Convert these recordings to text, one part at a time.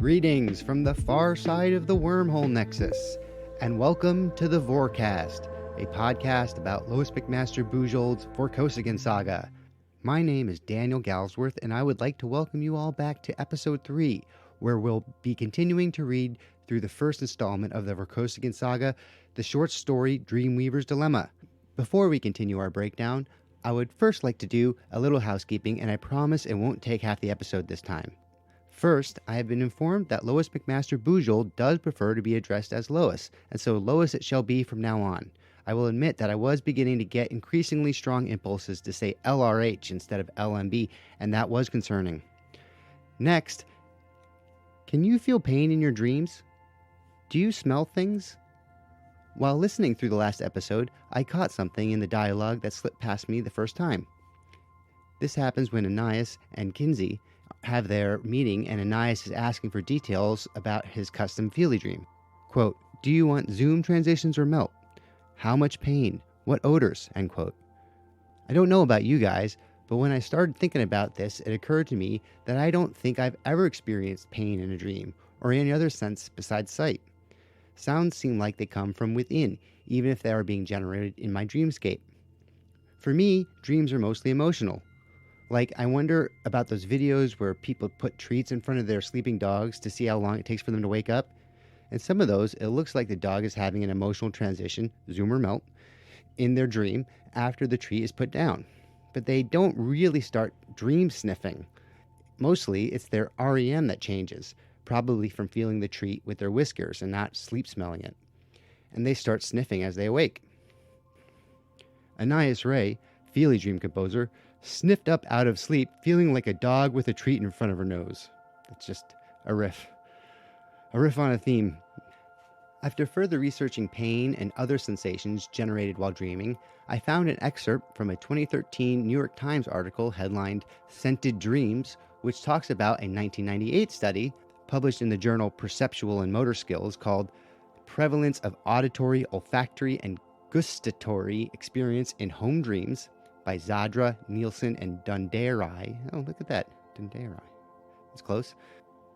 Greetings from the far side of the wormhole nexus, and welcome to the Vorcast, a podcast about Lois McMaster Bujold's Vorkosigan saga. My name is Daniel Galsworth, and I would like to welcome you all back to episode 3, where we'll be continuing to read through the first installment of the Vorkosigan saga, the short story Dreamweaver's Dilemma. Before we continue our breakdown, I would first like to do a little housekeeping, and I promise it won't take half the episode this time. First, I have been informed that Lois McMaster Bujold does prefer to be addressed as Lois, and so Lois it shall be from now on. I will admit that I was beginning to get increasingly strong impulses to say LRH instead of LMB, and that was concerning. Next, can you feel pain in your dreams? Do you smell things? While listening through the last episode, I caught something in the dialogue that slipped past me the first time. This happens when Anais and Kinsey have their meeting, and Anais is asking for details about his custom Feely dream. Quote, "Do you want zoom transitions or melt? How much pain? What odors?" End quote. I don't know about you guys, but when I started thinking about this, it occurred to me that I don't think I've ever experienced pain in a dream, or any other sense besides sight. Sounds seem like they come from within, even if they are being generated in my dreamscape. For me, dreams are mostly emotional. Like, I wonder about those videos where people put treats in front of their sleeping dogs to see how long it takes for them to wake up. In some of those, it looks like the dog is having an emotional transition, zoom or melt, in their dream after the treat is put down. But they don't really start dream sniffing. Mostly, it's their REM that changes, probably from feeling the treat with their whiskers and not sleep smelling it. And they start sniffing as they awake. Anais Ray, Feely dream composer, sniffed up out of sleep, feeling like a dog with a treat in front of her nose. It's just a riff. A riff on a theme. After further researching pain and other sensations generated while dreaming, I found an excerpt from a 2013 New York Times article headlined "Scented Dreams," which talks about a 1998 study published in the journal Perceptual and Motor Skills called "Prevalence of Auditory, Olfactory, and Gustatory Experience in Home Dreams" by Zadra, Nielsen, and Dundarai. Oh, look at that. Dundarai. That's close.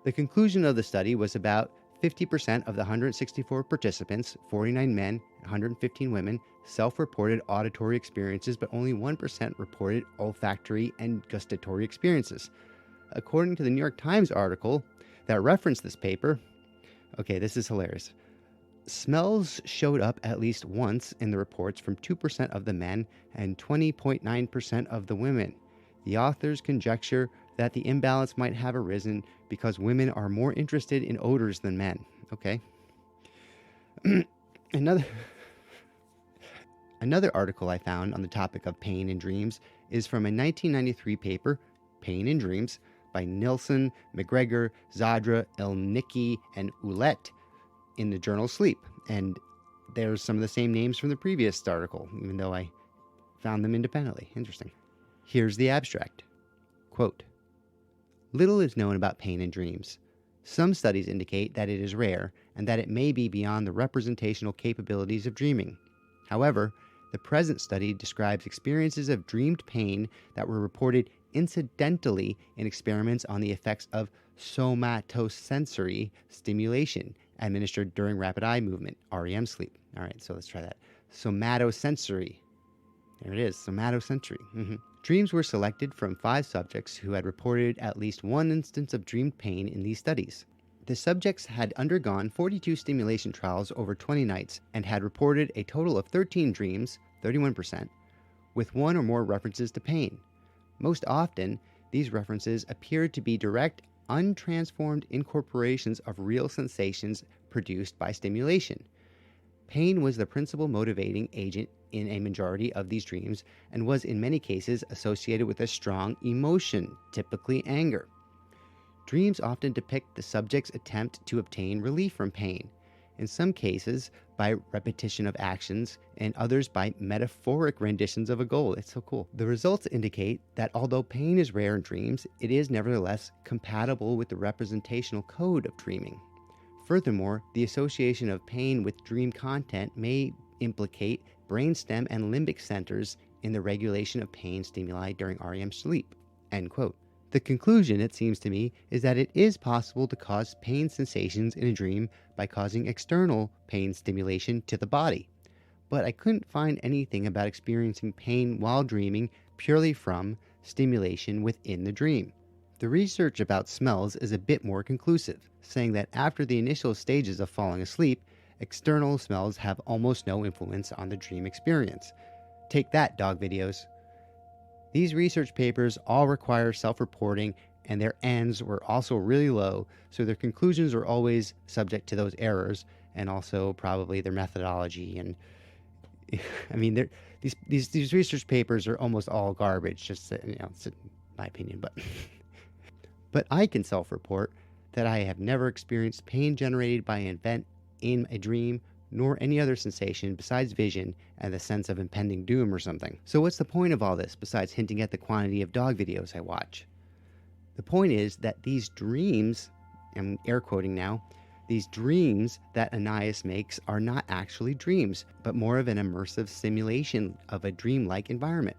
The conclusion of the study was about 50% of the 164 participants, 49 men, 115 women, self-reported auditory experiences, but only 1% reported olfactory and gustatory experiences. According to the New York Times article that referenced this paper, okay, this is hilarious. Smells showed up at least once in the reports from 2% of the men and 20.9% of the women. The authors conjecture that the imbalance might have arisen because women are more interested in odors than men. Okay. Another article I found on the topic of pain in dreams is from a 1993 paper, Pain in Dreams, by Nilsson, McGregor, Zadra, Elnicki, and Ouellette, in the journal Sleep. And there's some of the same names from the previous article, even though I found them independently. Interesting. Here's the abstract. Quote, "Little is known about pain in dreams. Some studies indicate that it is rare and that it may be beyond the representational capabilities of dreaming. However, the present study describes experiences of dreamed pain that were reported incidentally in experiments on the effects of somatosensory stimulation administered during rapid eye movement, REM sleep." All right, so let's try that. Somatosensory. There it is, somatosensory. Dreams were selected from 5 subjects who had reported at least one instance of dreamed pain in these studies. The subjects had undergone 42 stimulation trials over 20 nights and had reported a total of 13 dreams, 31%, with one or more references to pain. Most often, these references appeared to be direct, untransformed incorporations of real sensations produced by stimulation. Pain was the principal motivating agent in a majority of these dreams and was in many cases associated with a strong emotion, typically anger. Dreams often depict the subject's attempt to obtain relief from pain, in some cases by repetition of actions, and others by metaphoric renditions of a goal. It's so cool. The results indicate that although pain is rare in dreams, it is nevertheless compatible with the representational code of dreaming. Furthermore, the association of pain with dream content may implicate brainstem and limbic centers in the regulation of pain stimuli during REM sleep. End quote. The conclusion, it seems to me, is that it is possible to cause pain sensations in a dream by causing external pain stimulation to the body. But I couldn't find anything about experiencing pain while dreaming purely from stimulation within the dream. The research about smells is a bit more conclusive, saying that after the initial stages of falling asleep, external smells have almost no influence on the dream experience. Take that, dog videos. These research papers all require self-reporting, and their ends were also really low, so their conclusions are always subject to those errors, and also probably their methodology. And I mean, these research papers are almost all garbage, just it's my opinion. But I can self-report that I have never experienced pain generated by an event in a dream, nor any other sensation besides vision and the sense of impending doom or something. So what's the point of all this besides hinting at the quantity of dog videos I watch? The point is that these dreams, I'm air quoting now, these dreams that Anais makes are not actually dreams, but more of an immersive simulation of a dreamlike environment.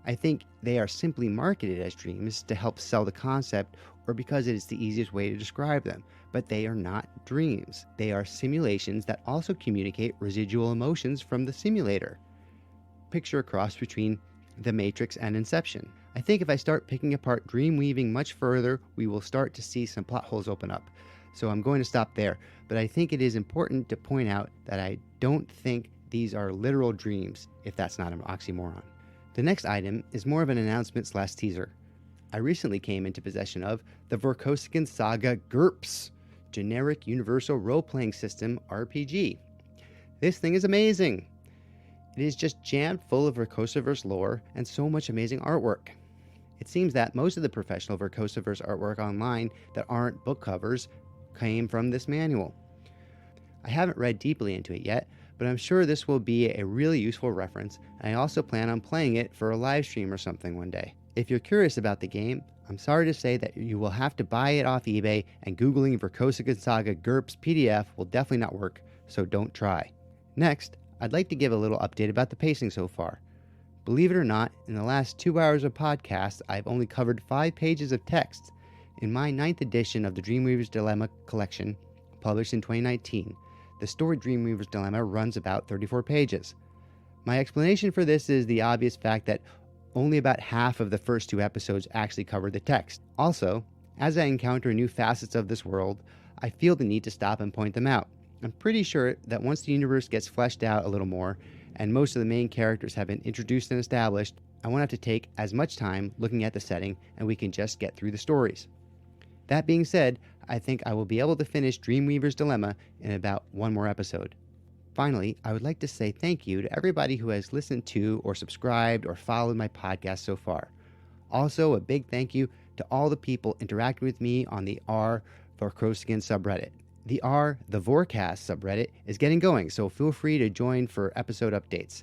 I think they are simply marketed as dreams to help sell the concept or because it is the easiest way to describe them, but they are not dreams. They are simulations that also communicate residual emotions from the simulator. Picture a cross between The Matrix and Inception. I think if I start picking apart dream weaving much further, we will start to see some plot holes open up. So I'm going to stop there, but I think it is important to point out that I don't think these are literal dreams, if that's not an oxymoron. The next item is more of an announcement/teaser. I recently came into possession of the Vorkosigan Saga GURPS, Generic Universal Role-Playing System RPG. This thing is amazing. It is just jammed full of Vorkosiverse lore and so much amazing artwork. It seems that most of the professional Vorkosiverse artwork online that aren't book covers came from this manual. I haven't read deeply into it yet, but I'm sure this will be a really useful reference, and I also plan on playing it for a live stream or something one day. If you're curious about the game, I'm sorry to say that you will have to buy it off eBay, and Googling Vorkosigan Saga GURPS PDF will definitely not work, so don't try. Next, I'd like to give a little update about the pacing so far. Believe it or not, in the last 2 hours of podcast, I've only covered 5 pages of text. In my 9th edition of the Dreamweaver's Dilemma collection, published in 2019, the story Dreamweaver's Dilemma runs about 34 pages. My explanation for this is the obvious fact that only about half of the first 2 episodes actually cover the text. Also, as I encounter new facets of this world, I feel the need to stop and point them out. I'm pretty sure that once the universe gets fleshed out a little more, and most of the main characters have been introduced and established, I won't have to take as much time looking at the setting, and we can just get through the stories. That being said, I think I will be able to finish Dreamweaver's Dilemma in about 1 more episode. Finally, I would like to say thank you to everybody who has listened to or subscribed or followed my podcast so far. Also, a big thank you to all the people interacting with me on the r Vorkosigan subreddit. The the Vorcast subreddit is getting going, so feel free to join for episode updates.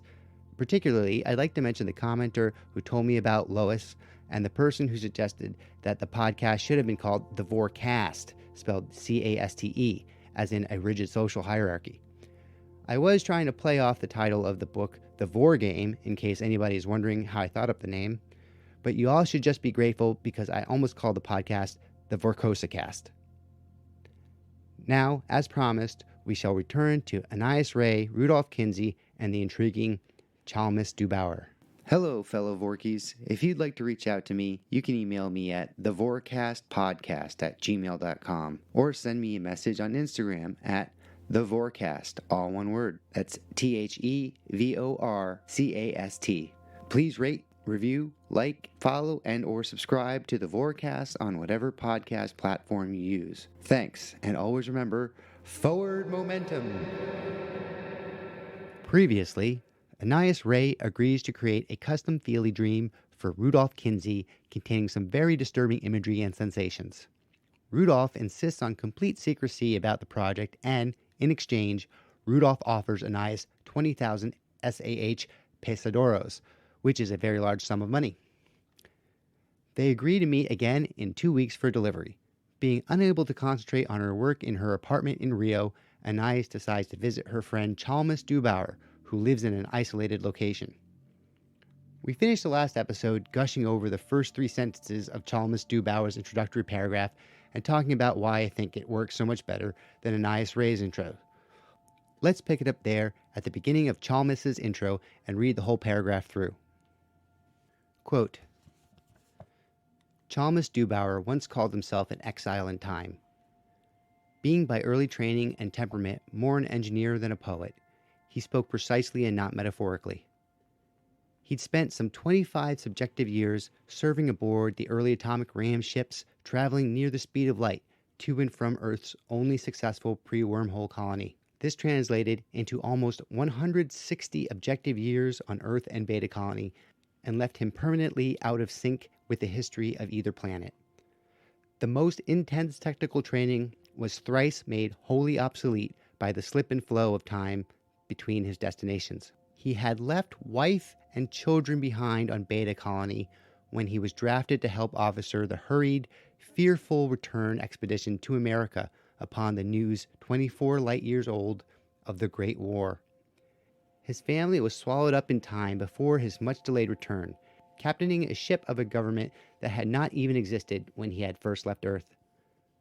Particularly, I'd like to mention the commenter who told me about Lois and the person who suggested that the podcast should have been called The Vorcast, spelled C-A-S-T-E, as in a rigid social hierarchy. I was trying to play off the title of the book, The Vor Game, in case anybody is wondering how I thought up the name, but you all should just be grateful because I almost called the podcast The Vorkosicast. Now, as promised, we shall return to Anais Ray, Rudolph Kinsey, and the intriguing Chalmis Dubauer. Hello, fellow Vorkies. If you'd like to reach out to me, you can email me at thevorcastpodcast@gmail.com or send me a message on Instagram at thevorcast, all one word. That's TheVorcast. Please rate, review, like, follow, and or subscribe to the Vorcast on whatever podcast platform you use. Thanks, and always remember, forward momentum! Previously, Anais Ray agrees to create a custom Feely dream for Rudolph Kinsey containing some very disturbing imagery and sensations. Rudolph insists on complete secrecy about the project and, in exchange, Rudolph offers Anais 20,000 SAH pesadoros, which is a very large sum of money. They agree to meet again in 2 weeks for delivery. Being unable to concentrate on her work in her apartment in Rio, Anais decides to visit her friend Chalmis Dubauer, who lives in an isolated location. We finished the last episode gushing over the first 3 sentences of Chalmers Dubauer's introductory paragraph and talking about why I think it works so much better than Anais Ray's intro. Let's pick it up there at the beginning of Chalmers' intro and read the whole paragraph through. Quote, Chalmers Dubauer once called himself an exile in time. Being by early training and temperament more an engineer than a poet, he spoke precisely and not metaphorically. He'd spent some 25 subjective years serving aboard the early atomic ram ships traveling near the speed of light to and from Earth's only successful pre-wormhole colony. This translated into almost 160 objective years on Earth and Beta Colony and left him permanently out of sync with the history of either planet. The most intense technical training was thrice made wholly obsolete by the slip and flow of time between his destinations. He had left wife and children behind on Beta Colony when he was drafted to help officer the hurried, fearful return expedition to America upon the news 24 light years old of the Great War. His family was swallowed up in time before his much-delayed return, captaining a ship of a government that had not even existed when he had first left Earth.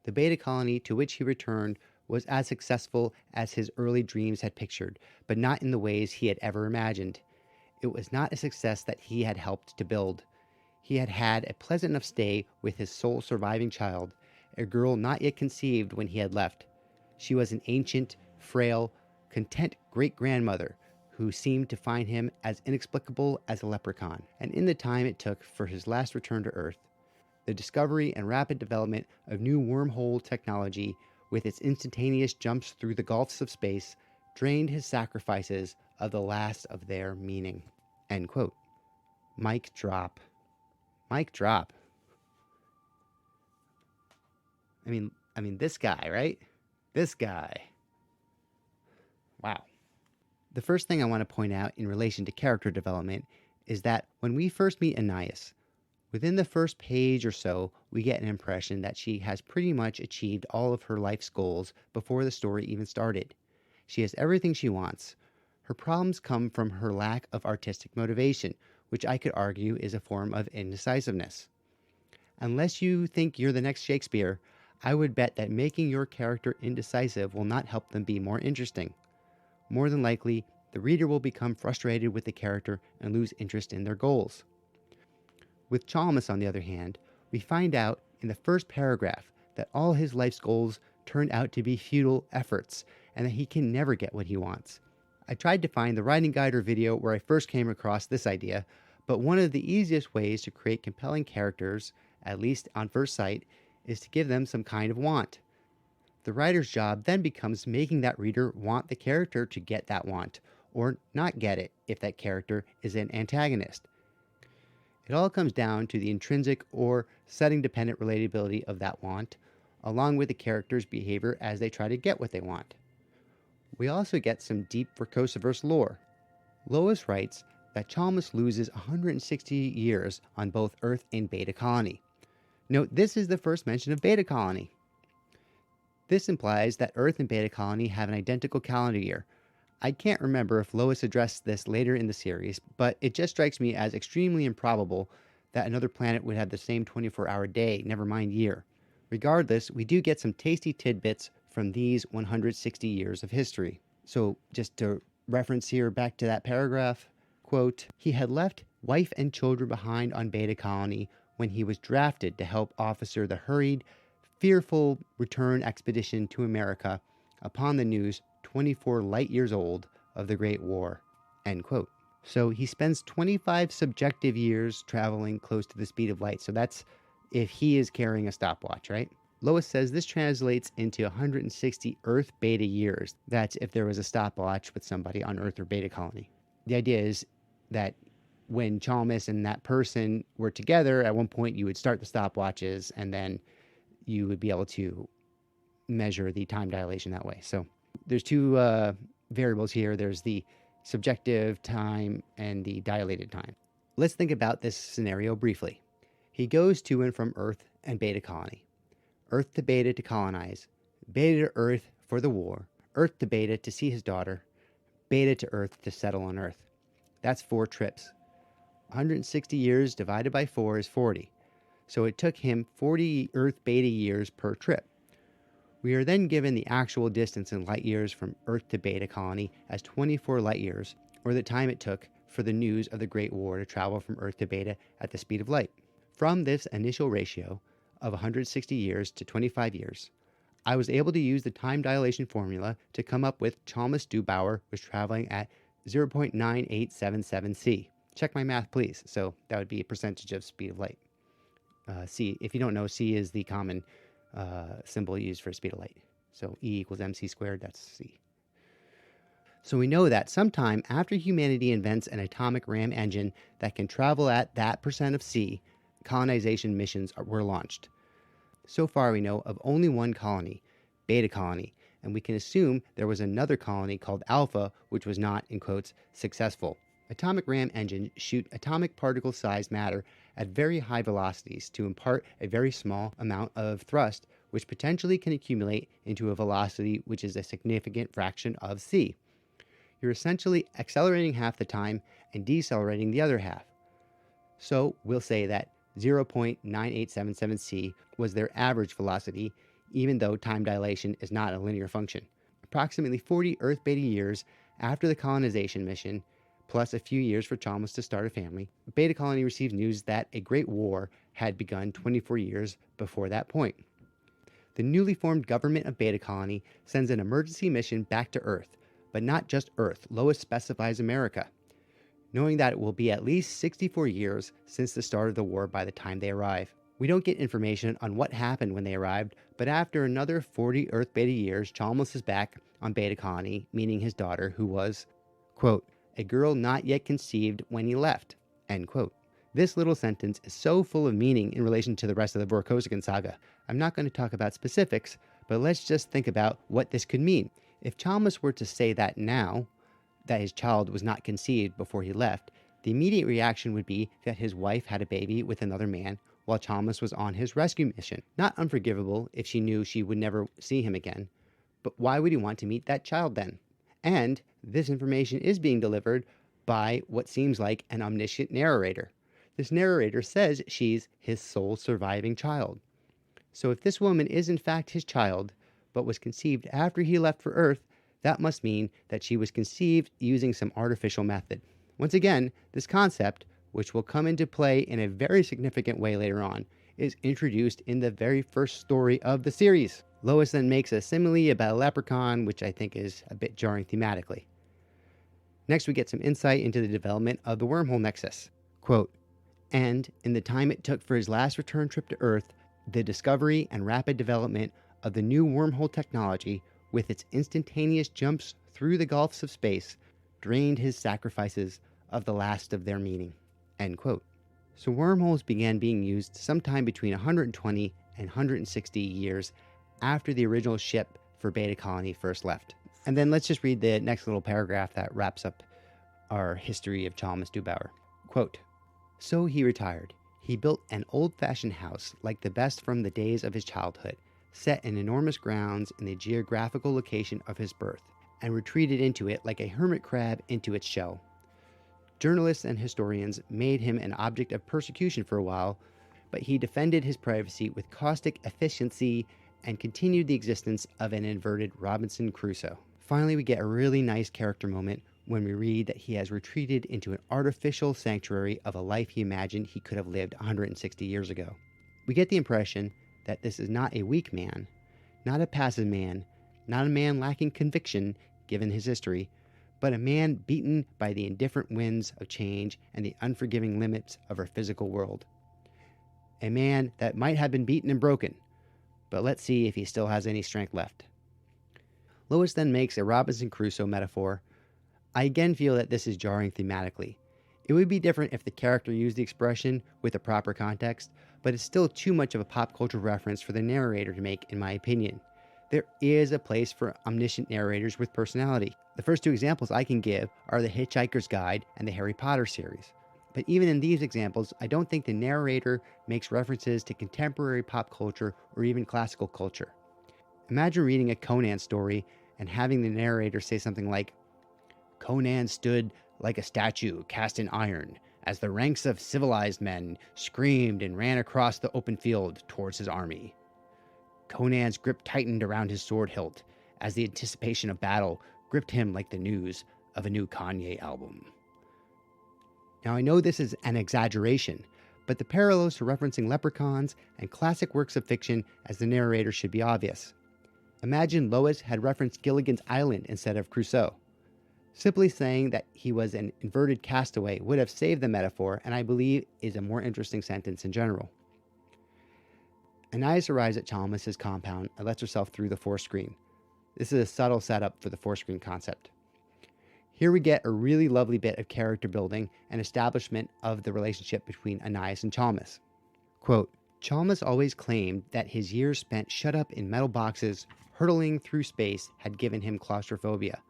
The Beta Colony to which he returned was as successful as his early dreams had pictured, but not in the ways he had ever imagined. It was not a success that he had helped to build. He had had a pleasant enough stay with his sole surviving child, a girl not yet conceived when he had left. She was an ancient, frail, content great-grandmother who seemed to find him as inexplicable as a leprechaun. And in the time it took for his last return to Earth, the discovery and rapid development of new wormhole technology with its instantaneous jumps through the gulfs of space drained his sacrifices of the last of their meaning. End quote. Mic drop. Mic drop. I mean, this guy, right? This guy. Wow. The first thing I want to point out in relation to character development is that when we first meet Anais, within the first page or so, we get an impression that she has pretty much achieved all of her life's goals before the story even started. She has everything she wants. Her problems come from her lack of artistic motivation, which I could argue is a form of indecisiveness. Unless you think you're the next Shakespeare, I would bet that making your character indecisive will not help them be more interesting. More than likely, the reader will become frustrated with the character and lose interest in their goals. With Chalmers, on the other hand, we find out in the first paragraph that all his life's goals turned out to be futile efforts and that he can never get what he wants. I tried to find the writing guide or video where I first came across this idea, but one of the easiest ways to create compelling characters, at least on first sight, is to give them some kind of want. The writer's job then becomes making that reader want the character to get that want, or not get it if that character is an antagonist. It all comes down to the intrinsic or setting-dependent relatability of that want, along with the character's behavior as they try to get what they want. We also get some deep Verse lore. Lois writes that Chalmers loses 160 years on both Earth and Beta Colony. Note, this is the first mention of Beta Colony. This implies that Earth and Beta Colony have an identical calendar year. I can't remember if Lois addressed this later in the series, but it just strikes me as extremely improbable that another planet would have the same 24-hour day, never mind year. Regardless, we do get some tasty tidbits from these 160 years of history. So just to reference here back to that paragraph, quote, he had left wife and children behind on Beta Colony when he was drafted to help officer the hurried, fearful return expedition to America upon the news 24 light years old of the Great War. End quote. So he spends 25 subjective years traveling close to the speed of light. So that's if he is carrying a stopwatch, right? Lois says this translates into 160 Earth Beta years. That's if there was a stopwatch with somebody on Earth or Beta Colony. The idea is that when Chalmers and that person were together, at one point you would start the stopwatches and then you would be able to measure the time dilation that way. So there's two variables here. There's the subjective time and the dilated time. Let's think about this scenario briefly. He goes to and from Earth and Beta Colony. Earth to Beta to colonize, Beta to Earth for the war, Earth to Beta to see his daughter, Beta to Earth to settle on Earth. That's 4 trips. 160 years divided by 4 is 40. So it took him 40 Earth beta years per trip. We are then given the actual distance in light years from Earth to Beta Colony as 24 light years, or the time it took for the news of the Great War to travel from Earth to Beta at the speed of light. From this initial ratio of 160 years to 25 years, I was able to use the time dilation formula to come up with Chalmers-Dubauer was traveling at 0.9877 c. Check my math, please. So that would be a percentage of speed of light. C, if you don't know, C is the common symbol used for speed of light. So E equals mc squared, that's C. So we know that sometime after humanity invents an atomic ram engine that can travel at that percent of C, colonization missions were launched. So far we know of only one colony, Beta Colony, and we can assume there was another colony called Alpha, which was not, in quotes, successful. Atomic ram engines shoot atomic particle-sized matter at very high velocities to impart a very small amount of thrust, which potentially can accumulate into a velocity which is a significant fraction of c. You're essentially accelerating half the time and decelerating the other half. So we'll say that 0.9877 c was their average velocity, even though time dilation is not a linear function. Approximately 40 Earth beta years after the colonization mission, plus a few years for Chalmers to start a family, Beta Colony receives news that a great war had begun 24 years before that point. The newly formed government of Beta Colony sends an emergency mission back to Earth, but not just Earth. Lois specifies America, knowing that it will be at least 64 years since the start of the war by the time they arrive. We don't get information on what happened when they arrived, but after another 40 Earth beta years, Chalmers is back on Beta Colony, meeting his daughter, who was, quote, a girl not yet conceived when he left, end quote. This little sentence is so full of meaning in relation to the rest of the Vorkosigan saga. I'm not going to talk about specifics, but let's just think about what this could mean. If Chalmers were to say that now, that his child was not conceived before he left, the immediate reaction would be that his wife had a baby with another man while Chalmers was on his rescue mission. Not unforgivable if she knew she would never see him again, but why would he want to meet that child then? And this information is being delivered by what seems like an omniscient narrator. This narrator says she's his sole surviving child. So if this woman is in fact his child, but was conceived after he left for Earth, that must mean that she was conceived using some artificial method. Once again, this concept, which will come into play in a very significant way later on, is introduced in the very first story of the series. Lois then makes a simile about a leprechaun, which I think is a bit jarring thematically. Next, we get some insight into the development of the wormhole nexus. Quote, and in the time it took for his last return trip to Earth, the discovery and rapid development of the new wormhole technology, with its instantaneous jumps through the gulfs of space, drained his sacrifices of the last of their meaning. End quote. So wormholes began being used sometime between 120 and 160 years after the original ship for Beta Colony first left. And then let's just read the next little paragraph that wraps up our history of Chalmers-Dubauer. Quote, so he retired. He built an old-fashioned house like the best from the days of his childhood, set in enormous grounds in the geographical location of his birth, and retreated into it like a hermit crab into its shell. Journalists and historians made him an object of persecution for a while, but he defended his privacy with caustic efficiency and continued the existence of an inverted Robinson Crusoe. Finally, we get a really nice character moment when we read that he has retreated into an artificial sanctuary of a life he imagined he could have lived 160 years ago. We get the impression that this is not a weak man, not a passive man, not a man lacking conviction given his history, but a man beaten by the indifferent winds of change and the unforgiving limits of our physical world. A man that might have been beaten and broken, but let's see if he still has any strength left. Lois then makes a Robinson Crusoe metaphor. I again feel that this is jarring thematically. It would be different if the character used the expression with the proper context, but it's still too much of a pop culture reference for the narrator to make, in my opinion. There is a place for omniscient narrators with personality. The first two examples I can give are The Hitchhiker's Guide and the Harry Potter series. But even in these examples, I don't think the narrator makes references to contemporary pop culture or even classical culture. Imagine reading a Conan story and having the narrator say something like, Conan stood like a statue cast in iron as the ranks of civilized men screamed and ran across the open field towards his army. Conan's grip tightened around his sword hilt as the anticipation of battle gripped him like the news of a new Kanye album. Now, I know this is an exaggeration, but the parallels to referencing leprechauns and classic works of fiction as the narrator should be obvious. Imagine Lois had referenced Gilligan's Island instead of Crusoe. Simply saying that he was an inverted castaway would have saved the metaphor, and I believe is a more interesting sentence in general. Anais arrives at Chalmers' compound and lets herself through the force screen. This is a subtle setup for the force screen concept. Here we get a really lovely bit of character building and establishment of the relationship between Anais and Chalmers. Quote, Chalmers always claimed that his years spent shut up in metal boxes, hurtling through space, had given him claustrophobia.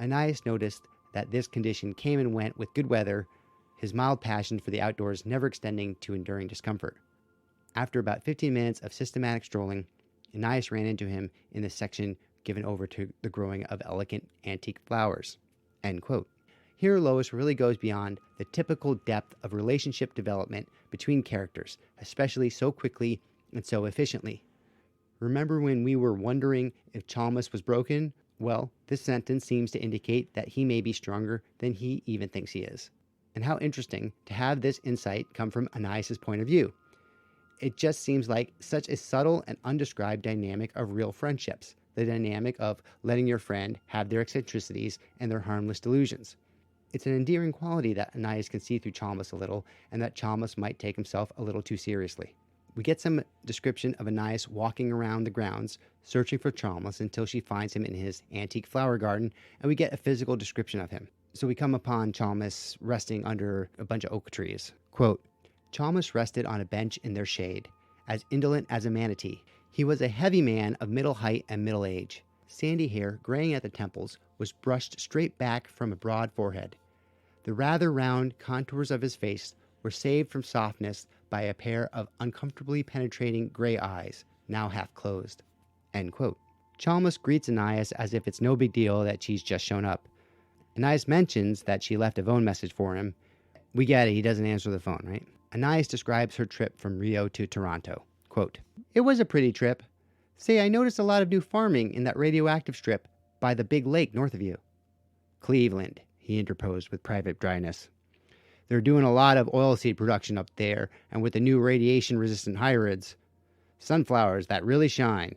Anais noticed that this condition came and went with good weather, his mild passion for the outdoors never extending to enduring discomfort. After about 15 minutes of systematic strolling, Anais ran into him in the section given over to the growing of elegant antique flowers. End quote. Here, Lois really goes beyond the typical depth of relationship development between characters, especially so quickly and so efficiently. Remember when we were wondering if Chalmers was broken? Well, this sentence seems to indicate that he may be stronger than he even thinks he is. And how interesting to have this insight come from Anais' point of view. It just seems like such a subtle and undescribed dynamic of real friendships, the dynamic of letting your friend have their eccentricities and their harmless delusions. It's an endearing quality that Anais can see through Chalmers a little, and that Chalmers might take himself a little too seriously. We get some description of Anais walking around the grounds, searching for Chalmers until she finds him in his antique flower garden, and we get a physical description of him. So we come upon Chalmers resting under a bunch of oak trees. Quote, Chalmers rested on a bench in their shade, as indolent as a manatee. He was a heavy man of middle height and middle age. Sandy hair, graying at the temples, was brushed straight back from a broad forehead. The rather round contours of his face were saved from softness by a pair of uncomfortably penetrating gray eyes, now half closed. End quote. Chalmers greets Anais as if it's no big deal that she's just shown up. Anais mentions that she left a phone message for him. We get it, he doesn't answer the phone, right? Anais describes her trip from Rio to Toronto. Quote, It was a pretty trip. Say, I noticed a lot of new farming in that radioactive strip by the big lake north of you. Cleveland, he interposed with private dryness. They're doing a lot of oilseed production up there, and with the new radiation-resistant hybrids, sunflowers that really shine.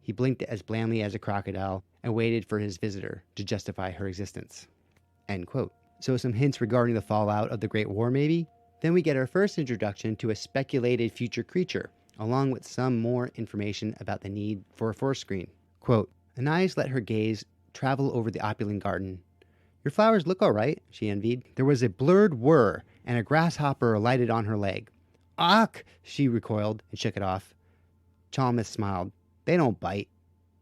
He blinked as blandly as a crocodile and waited for his visitor to justify her existence. End quote. So some hints regarding the fallout of the Great War, maybe? Then we get our first introduction to a speculated future creature, along with some more information about the need for a force screen. Quote, Anais let her gaze travel over the opulent garden. Your flowers look all right, she envied. There was a blurred whir, and a grasshopper alighted on her leg. Ach, she recoiled and shook it off. Chalmers smiled. They don't bite.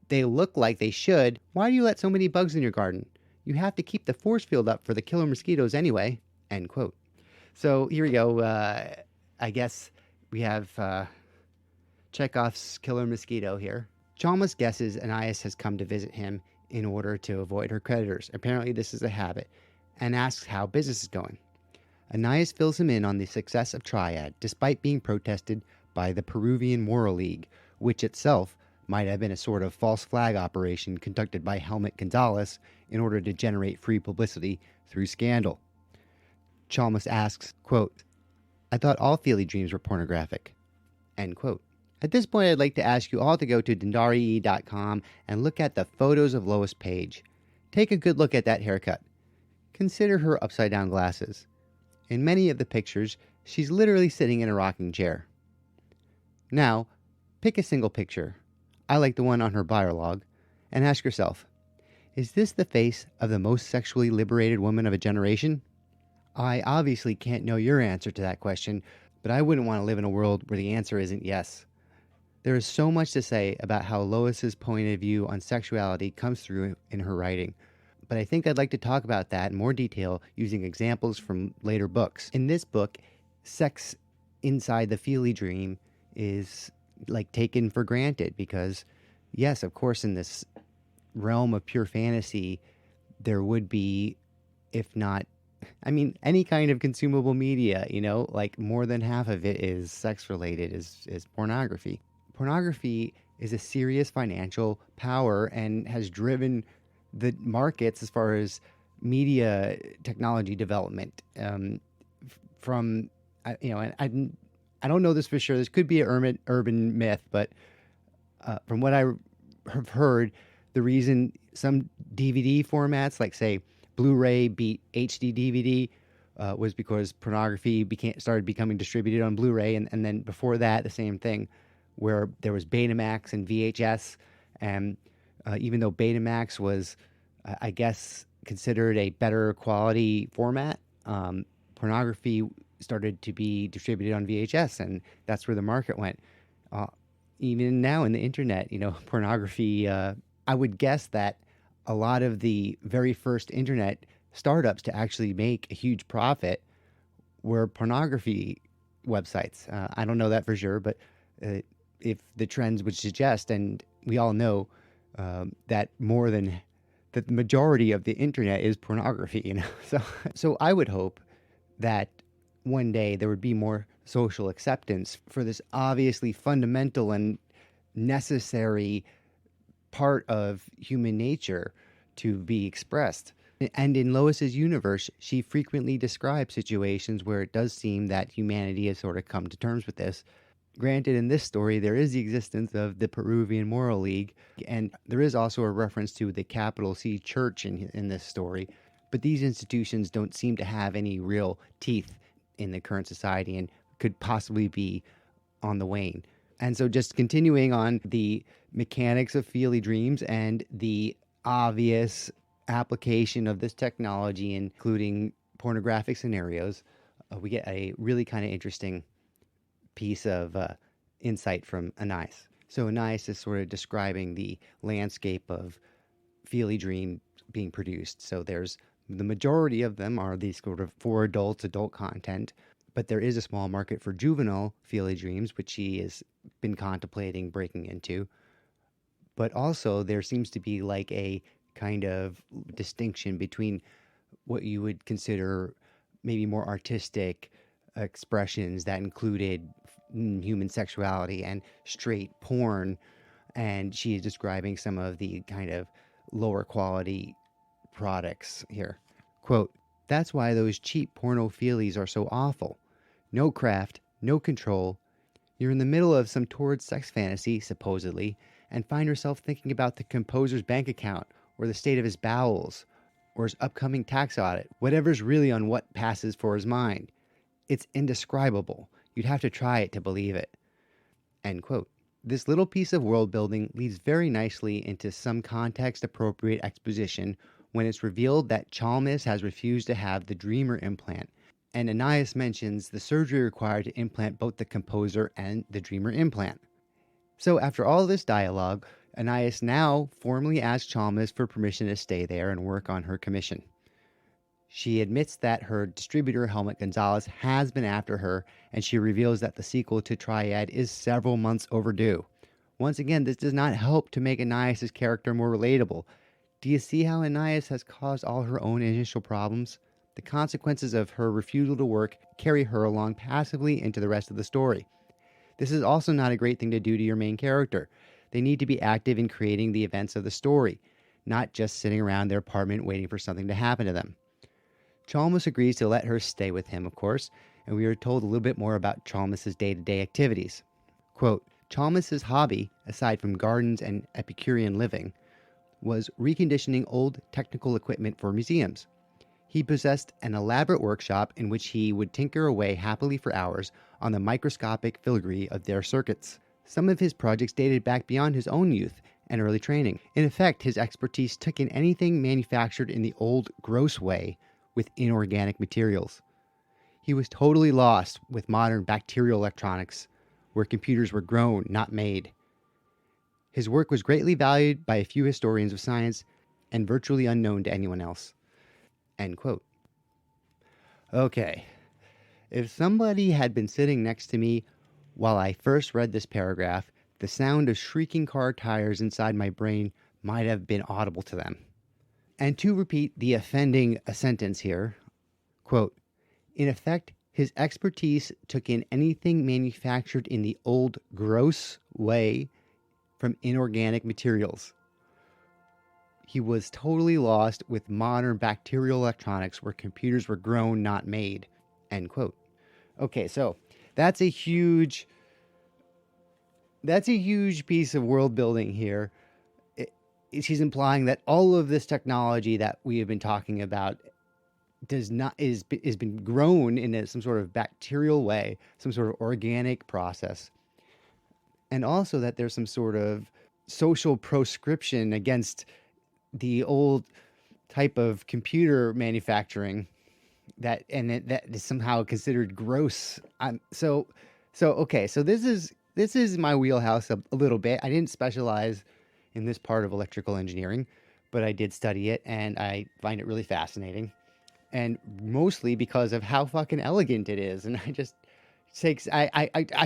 They look like they should. Why do you let so many bugs in your garden? You have to keep the force field up for the killer mosquitoes anyway. End quote. So here we go. I guess we have Chekhov's killer mosquito here. Chalmers guesses Anais has come to visit him in order to avoid her creditors. Apparently this is a habit, and asks how business is going. Anais fills him in on the success of Triad, despite being protested by the Peruvian Moral League, which itself might have been a sort of false flag operation conducted by Helmut Gonzalez in order to generate free publicity through scandal. Chalmers asks, quote, I thought all Feely dreams were pornographic. End quote. At this point, I'd like to ask you all to go to dendarii.com and look at the photos of Lois page. Take a good look at that haircut. Consider her upside-down glasses. In many of the pictures, she's literally sitting in a rocking chair. Now, pick a single picture. I like the one on her biolog, and ask yourself, is this the face of the most sexually liberated woman of a generation? I obviously can't know your answer to that question, but I wouldn't want to live in a world where the answer isn't yes. There is so much to say about how Lois's point of view on sexuality comes through in her writing, but I think I'd like to talk about that in more detail using examples from later books. In this book, sex inside the Feely dream is like taken for granted because, yes, of course, in this realm of pure fantasy, there would be, if not I mean, any kind of consumable media, like more than half of it is sex related, is pornography. Pornography is a serious financial power and has driven the markets as far as media technology development. From, and I don't know this for sure. This could be an urban myth, but from what I have heard, the reason some DVD formats, like say Blu-ray, beat HD DVD, was because pornography started becoming distributed on Blu-ray, and then before that, the same thing, where there was Betamax and VHS, and even though Betamax was, I guess, considered a better quality format, pornography started to be distributed on VHS, and that's where the market went. Uh, Even now in the internet, pornography, I would guess that a lot of the very first internet startups to actually make a huge profit were pornography websites. I don't know that for sure, but if the trends would suggest, and we all know that that the majority of the internet is pornography. So I would hope that one day there would be more social acceptance for this obviously fundamental and necessary part of human nature to be expressed. And in Lois's universe, she frequently describes situations where it does seem that humanity has sort of come to terms with this. Granted, in this story, there is the existence of the Peruvian Moral League, and there is also a reference to the capital C Church in this story, but these institutions don't seem to have any real teeth in the current society and could possibly be on the wane. And so just continuing on the mechanics of Feely Dreams and the obvious application of this technology, including pornographic scenarios, we get a really kind of interesting piece of insight from Anais. So Anais is sort of describing the landscape of Feely Dream being produced. So there's the majority of them are these sort of for adult content, but there is a small market for juvenile Feely Dreams, which she has been contemplating breaking into. But also there seems to be like a kind of distinction between what you would consider maybe more artistic expressions that included human sexuality and straight porn. And she is describing some of the kind of lower quality products here. Quote, "That's why those cheap pornophilies are so awful. No craft, no control. You're in the middle of some torrid sex fantasy, supposedly, and find yourself thinking about the composer's bank account, or the state of his bowels, or his upcoming tax audit, whatever's really on what passes for his mind. It's indescribable. You'd have to try it to believe it." End quote. This little piece of world building leads very nicely into some context-appropriate exposition when it's revealed that Chalmers has refused to have the Dreamer implant, and Anais mentions the surgery required to implant both the composer and the Dreamer implant. So after all this dialogue, Anais now formally asks Chalmers for permission to stay there and work on her commission. She admits that her distributor, Helmut Gonzalez, has been after her, and she reveals that the sequel to Triad is several months overdue. Once again, this does not help to make Anais' character more relatable. Do you see how Anais has caused all her own initial problems? The consequences of her refusal to work carry her along passively into the rest of the story. This is also not a great thing to do to your main character. They need to be active in creating the events of the story, not just sitting around their apartment waiting for something to happen to them. Chalmers agrees to let her stay with him, of course, and we are told a little bit more about Chalmers' day-to-day activities. Quote, "Chalmers' hobby, aside from gardens and Epicurean living, was reconditioning old technical equipment for museums. He possessed an elaborate workshop in which he would tinker away happily for hours on the microscopic filigree of their circuits. Some of his projects dated back beyond his own youth and early training. In effect, his expertise took in anything manufactured in the old, gross way with inorganic materials. He was totally lost with modern bacterial electronics, where computers were grown, not made. His work was greatly valued by a few historians of science and virtually unknown to anyone else." End quote. Okay, if somebody had been sitting next to me while I first read this paragraph, the sound of shrieking car tires inside my brain might have been audible to them. And to repeat the offending sentence here, Quote, in effect, his expertise took in anything manufactured in the old, gross way from inorganic materials. He was totally lost with modern bacterial electronics where computers were grown, not made. End quote. Okay, so that's a huge piece of world building here. She's implying that all of this technology that we have been talking about is been grown in some sort of bacterial way, some sort of organic process, and also that there's some sort of social proscription against the old type of computer manufacturing that is somehow considered gross. Okay, so this is my wheelhouse a little bit. I didn't specialize in this part of electrical engineering, but I did study it, and I find it really fascinating, and mostly because of how fucking elegant it is. And I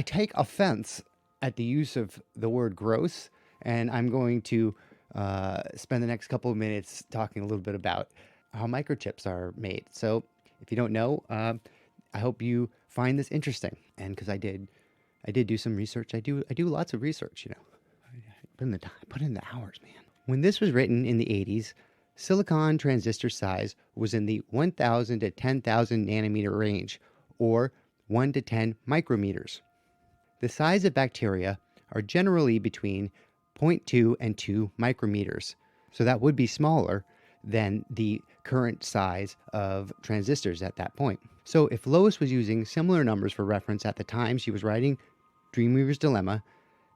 take offense at the use of the word gross, and I'm going to spend the next couple of minutes talking a little bit about how microchips are made. So if you don't know, I hope you find this interesting. And because I did do some research. I do lots of research, Put in the time, put in the hours, man. When this was written in the 80s, silicon transistor size was in the 1,000 to 10,000 nanometer range, or 1 to 10 micrometers. The size of bacteria are generally between 0.2 and 2 micrometers, so that would be smaller than the current size of transistors at that point. So if Lois was using similar numbers for reference at the time she was writing Dreamweaver's Dilemma,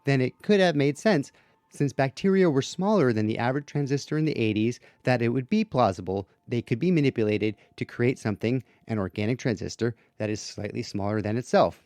then it could have made sense, since bacteria were smaller than the average transistor in the 80s, that it would be plausible they could be manipulated to create something, an organic transistor, that is slightly smaller than itself.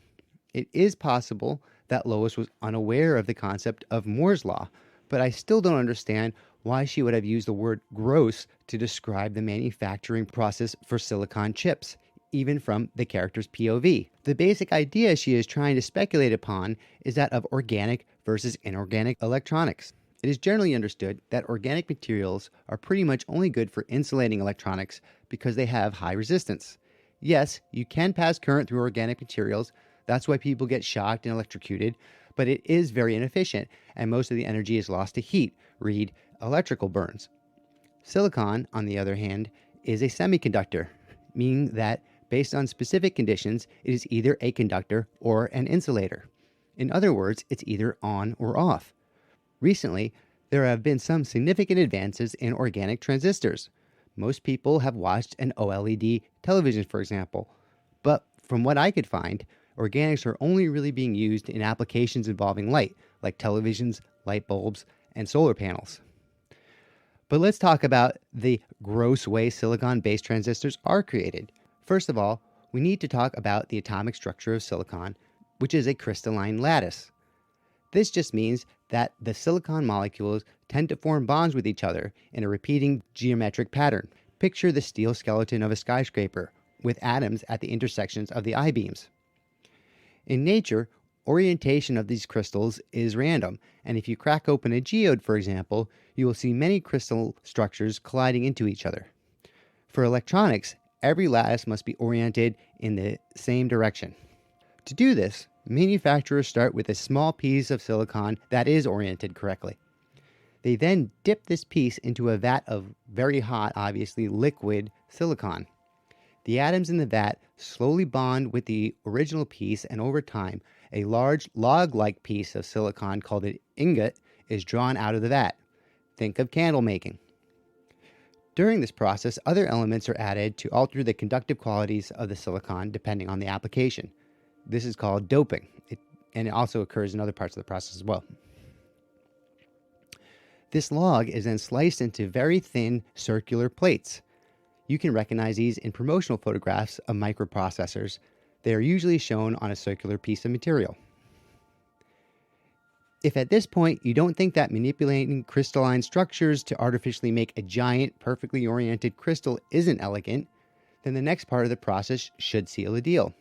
It is possible that Lois was unaware of the concept of Moore's law, but I still don't understand why she would have used the word gross to describe the manufacturing process for silicon chips, even from the character's POV. The basic idea she is trying to speculate upon is that of organic versus inorganic electronics. It is generally understood that organic materials are pretty much only good for insulating electronics because they have high resistance. Yes, you can pass current through organic materials. That's why people get shocked and electrocuted, but it is very inefficient, and most of the energy is lost to heat. Read electrical burns. Silicon, on the other hand, is a semiconductor, meaning that based on specific conditions, it is either a conductor or an insulator. In other words, it's either on or off. Recently, there have been some significant advances in organic transistors. Most people have watched an OLED television, for example, but from what I could find, organics are only really being used in applications involving light, like televisions, light bulbs, and solar panels. But let's talk about the gross way silicon-based transistors are created. First of all, we need to talk about the atomic structure of silicon, which is a crystalline lattice. This just means that the silicon molecules tend to form bonds with each other in a repeating geometric pattern. Picture the steel skeleton of a skyscraper, with atoms at the intersections of the I-beams. In nature, orientation of these crystals is random, and if you crack open a geode, for example, you will see many crystal structures colliding into each other. For electronics, every lattice must be oriented in the same direction. To do this, manufacturers start with a small piece of silicon that is oriented correctly. They then dip this piece into a vat of very hot, obviously liquid silicon. The atoms in the vat slowly bond with the original piece, and over time, a large log-like piece of silicon called an ingot is drawn out of the vat. Think of candle making. During this process, other elements are added to alter the conductive qualities of the silicon depending on the application. This is called doping, and it also occurs in other parts of the process as well. This log is then sliced into very thin circular plates. You can recognize these in promotional photographs of microprocessors. They are usually shown on a circular piece of material. If at this point you don't think that manipulating crystalline structures to artificially make a giant, perfectly oriented crystal isn't elegant, then the next part of the process should seal the deal.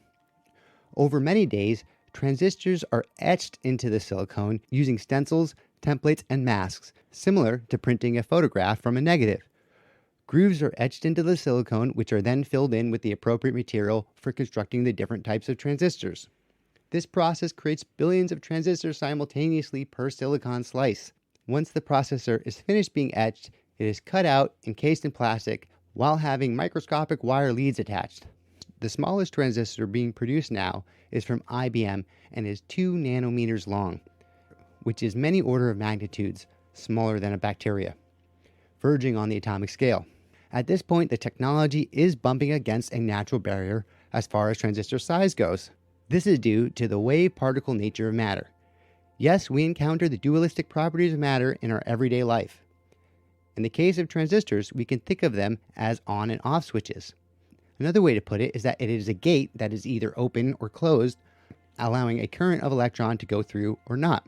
Over many days, transistors are etched into the silicone using stencils, templates, and masks, similar to printing a photograph from a negative. Grooves are etched into the silicone, which are then filled in with the appropriate material for constructing the different types of transistors. This process creates billions of transistors simultaneously per silicon slice. Once the processor is finished being etched, it is cut out, encased in plastic, while having microscopic wire leads attached. The smallest transistor being produced now is from IBM and is 2 nanometers long, which is many order of magnitudes smaller than a bacteria, verging on the atomic scale. At this point, the technology is bumping against a natural barrier as far as transistor size goes. This is due to the wave-particle nature of matter. Yes, we encounter the dualistic properties of matter in our everyday life. In the case of transistors, we can think of them as on and off switches. Another way to put it is that it is a gate that is either open or closed, allowing a current of electron to go through or not.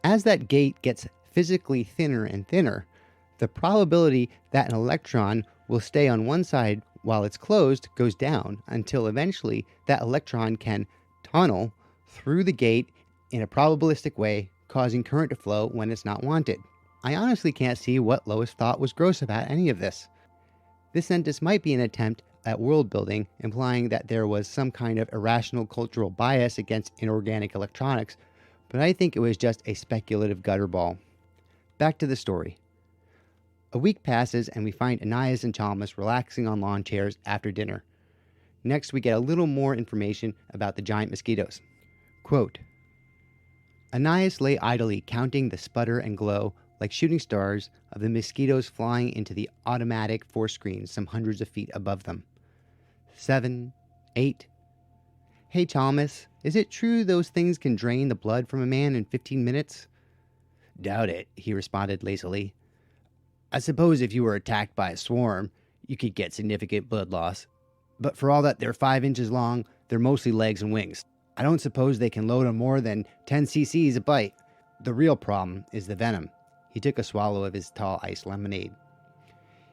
As that gate gets physically thinner and thinner, the probability that an electron will stay on one side while it's closed goes down until eventually that electron can tunnel through the gate in a probabilistic way, causing current to flow when it's not wanted. I honestly can't see what Lois thought was gross about any of this. This sentence might be an attempt at world building, implying that there was some kind of irrational cultural bias against inorganic electronics, but I think it was just a speculative gutterball. Back to the story. A week passes and we find Anais and Chalmers relaxing on lawn chairs after dinner. Next, we get a little more information about the giant mosquitoes. Quote, Anais lay idly counting the sputter and glow like shooting stars of the mosquitoes flying into the automatic force screens some hundreds of feet above them. 7, 8. Hey, Chalmers, is it true those things can drain the blood from a man in 15 minutes? Doubt it, he responded lazily. I suppose if you were attacked by a swarm, you could get significant blood loss. But for all that they're 5 inches long, they're mostly legs and wings. I don't suppose they can load on more than 10 cc's a bite. The real problem is the venom. He took a swallow of his tall iced lemonade.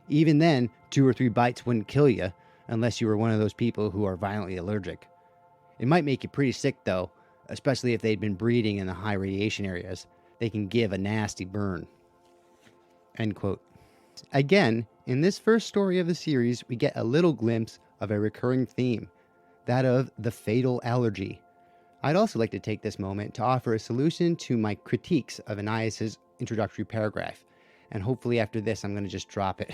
Even then, 2 or 3 bites wouldn't kill you, unless you were one of those people who are violently allergic. It might make you pretty sick, though, especially if they'd been breeding in the high radiation areas. They can give a nasty burn. End quote. Again, in this first story of the series, we get a little glimpse of a recurring theme, that of the fatal allergy. I'd also like to take this moment to offer a solution to my critiques of Anais's introductory paragraph, and hopefully after this I'm going to just drop it.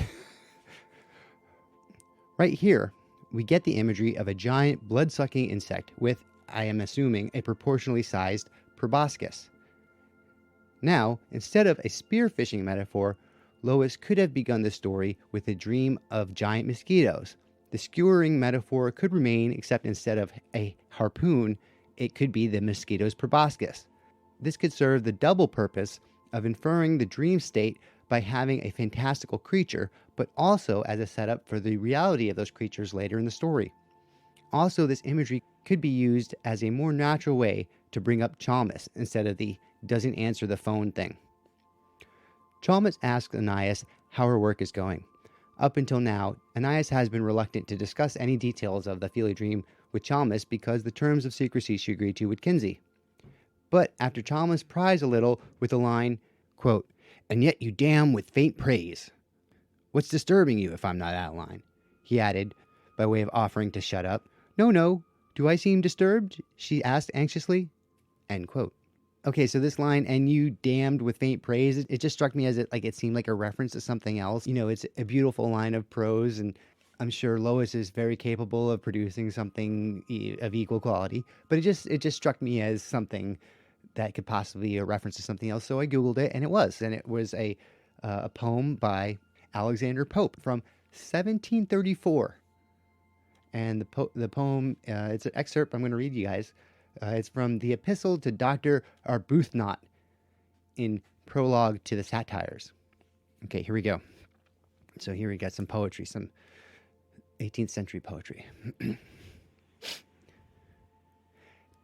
Right here, we get the imagery of a giant blood-sucking insect with, I am assuming, a proportionally sized proboscis. Now, instead of a spearfishing metaphor, Lois could have begun the story with a dream of giant mosquitoes. The skewering metaphor could remain, except instead of a harpoon, it could be the mosquito's proboscis. This could serve the double purpose of inferring the dream state by having a fantastical creature, but also as a setup for the reality of those creatures later in the story. Also, this imagery could be used as a more natural way to bring up Chalmers instead of the doesn't answer the phone thing. Chalmers asks Anais how her work is going. Up until now, Anais has been reluctant to discuss any details of the Feely dream with Chalmers because the terms of secrecy she agreed to with Kinsey. But after Chalmers pries a little with the line, quote, and yet you damn with faint praise. What's disturbing you if I'm not out of line? He added, by way of offering to shut up. No, do I seem disturbed? She asked anxiously. End quote. Okay, so this line, and you damned with faint praise, it just struck me as it seemed like a reference to something else. You know, it's a beautiful line of prose, and I'm sure Lois is very capable of producing something of equal quality. But it just struck me as something that could possibly be a reference to something else. So I Googled it, and it was a poem by Alexander Pope from 1734. And the poem, it's an excerpt I'm going to read you guys. It's from the Epistle to Dr. Arbuthnot in Prologue to the Satires. Okay, here we go. So here we got some poetry, some 18th century poetry.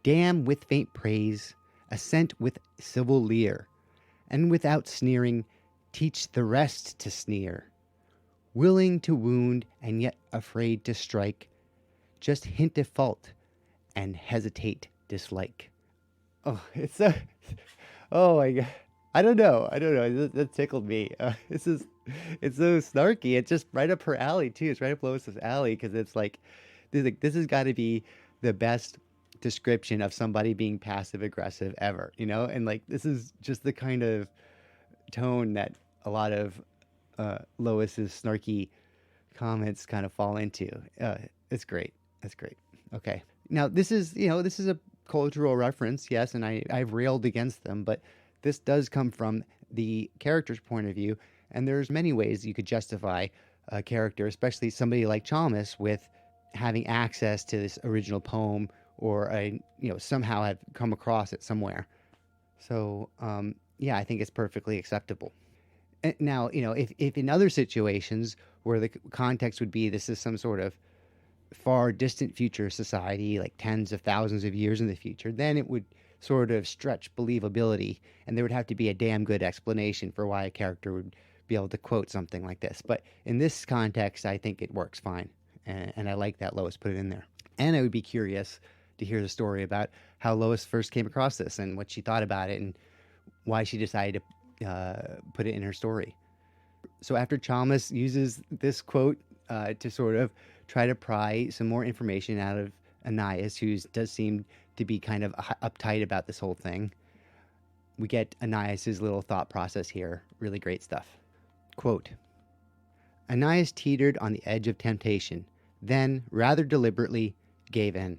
Damn with faint praise, assent with civil leer, and without sneering, teach the rest to sneer. Willing to wound, and yet afraid to strike, just hint a fault, and hesitate dislike. Oh, it's so... Oh my God. I don't know. That tickled me. This is It's so snarky. It's just right up her alley too. It's right up Lois's alley because it's like this has got to be the best description of somebody being passive aggressive ever, you know? And like this is just the kind of tone that a lot of Lois's snarky comments kind of fall into. It's great. That's great. Okay. Now this is a cultural reference, yes, and I've railed against them, but this does come from the character's point of view, and there's many ways you could justify a character, especially somebody like Chalmers, with having access to this original poem or somehow have come across it somewhere. So yeah, I think it's perfectly acceptable. Now, if in other situations where the context would be this is some sort of far distant future society, like tens of thousands of years in the future, then it would sort of stretch believability, and there would have to be a damn good explanation for why a character would be able to quote something like this. But in this context, I think it works fine, and I like that Lois put it in there. And I would be curious to hear the story about how Lois first came across this and what she thought about it and why she decided to put it in her story. So after Chalmers uses this quote to sort of try to pry some more information out of Anais, who does seem to be kind of uptight about this whole thing, we get Anais's little thought process here. Really great stuff. Quote, Anais teetered on the edge of temptation, then, rather deliberately, gave in.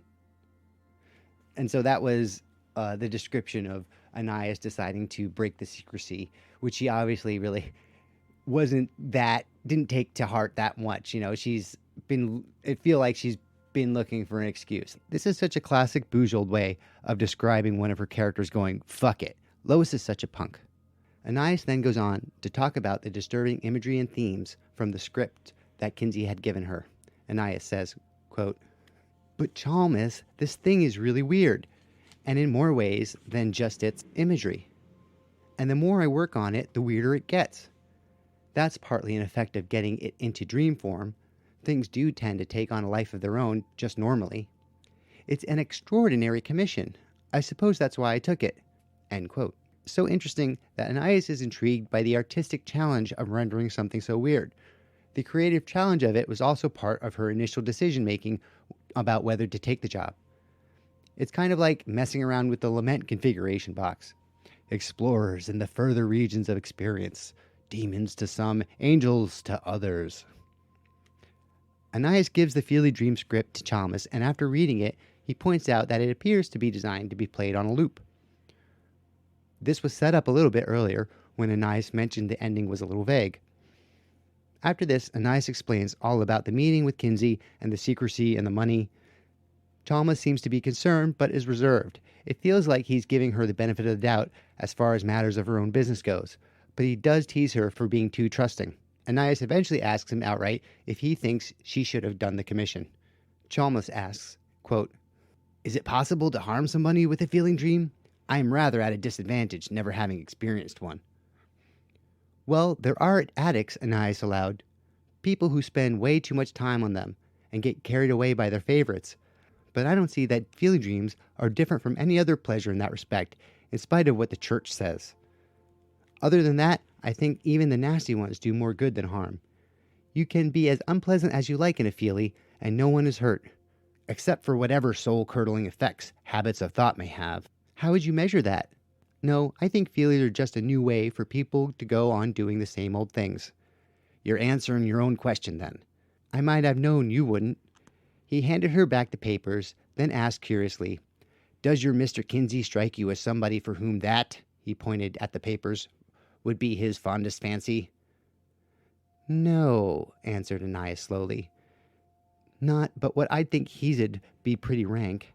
And so that was the description of Anais deciding to break the secrecy, which she obviously really didn't take to heart that much. I feel like she's been looking for an excuse. This is such a classic Bujold way of describing one of her characters going, fuck it. Lois is such a punk. Anais then goes on to talk about the disturbing imagery and themes from the script that Kinsey had given her. Anais says, quote, but Chalmers, this thing is really weird, and in more ways than just its imagery. And the more I work on it, the weirder it gets. That's partly an effect of getting it into dream form. Things do tend to take on a life of their own, just normally. It's an extraordinary commission. I suppose that's why I took it. End quote. So interesting that Anais is intrigued by the artistic challenge of rendering something so weird. The creative challenge of it was also part of her initial decision-making about whether to take the job. It's kind of like messing around with the lament configuration box. Explorers in the further regions of experience. Demons to some, angels to others. Anais gives the Feely Dream script to Chalmers, and after reading it, he points out that it appears to be designed to be played on a loop. This was set up a little bit earlier when Anais mentioned the ending was a little vague. After this, Anais explains all about the meeting with Kinsey and the secrecy and the money. Chalmers seems to be concerned, but is reserved. It feels like he's giving her the benefit of the doubt as far as matters of her own business goes, but he does tease her for being too trusting. Anais eventually asks him outright if he thinks she should have done the commission. Chalmers asks, quote, is it possible to harm somebody with a feeling dream? I am rather at a disadvantage, never having experienced one. Well, there are addicts, Anais allowed. People who spend way too much time on them and get carried away by their favorites. But I don't see that feeling dreams are different from any other pleasure in that respect, in spite of what the church says. Other than that, I think even the nasty ones do more good than harm. You can be as unpleasant as you like in a feely, and no one is hurt. Except for whatever soul-curdling effects habits of thought may have. How would you measure that? No, I think feelies are just a new way for people to go on doing the same old things. You're answering your own question, then. I might have known you wouldn't. He handed her back the papers, then asked curiously, does your Mr. Kinsey strike you as somebody for whom that, he pointed at the papers, would be his fondest fancy? No, answered Anais slowly. Not but what I think he'd be pretty rank.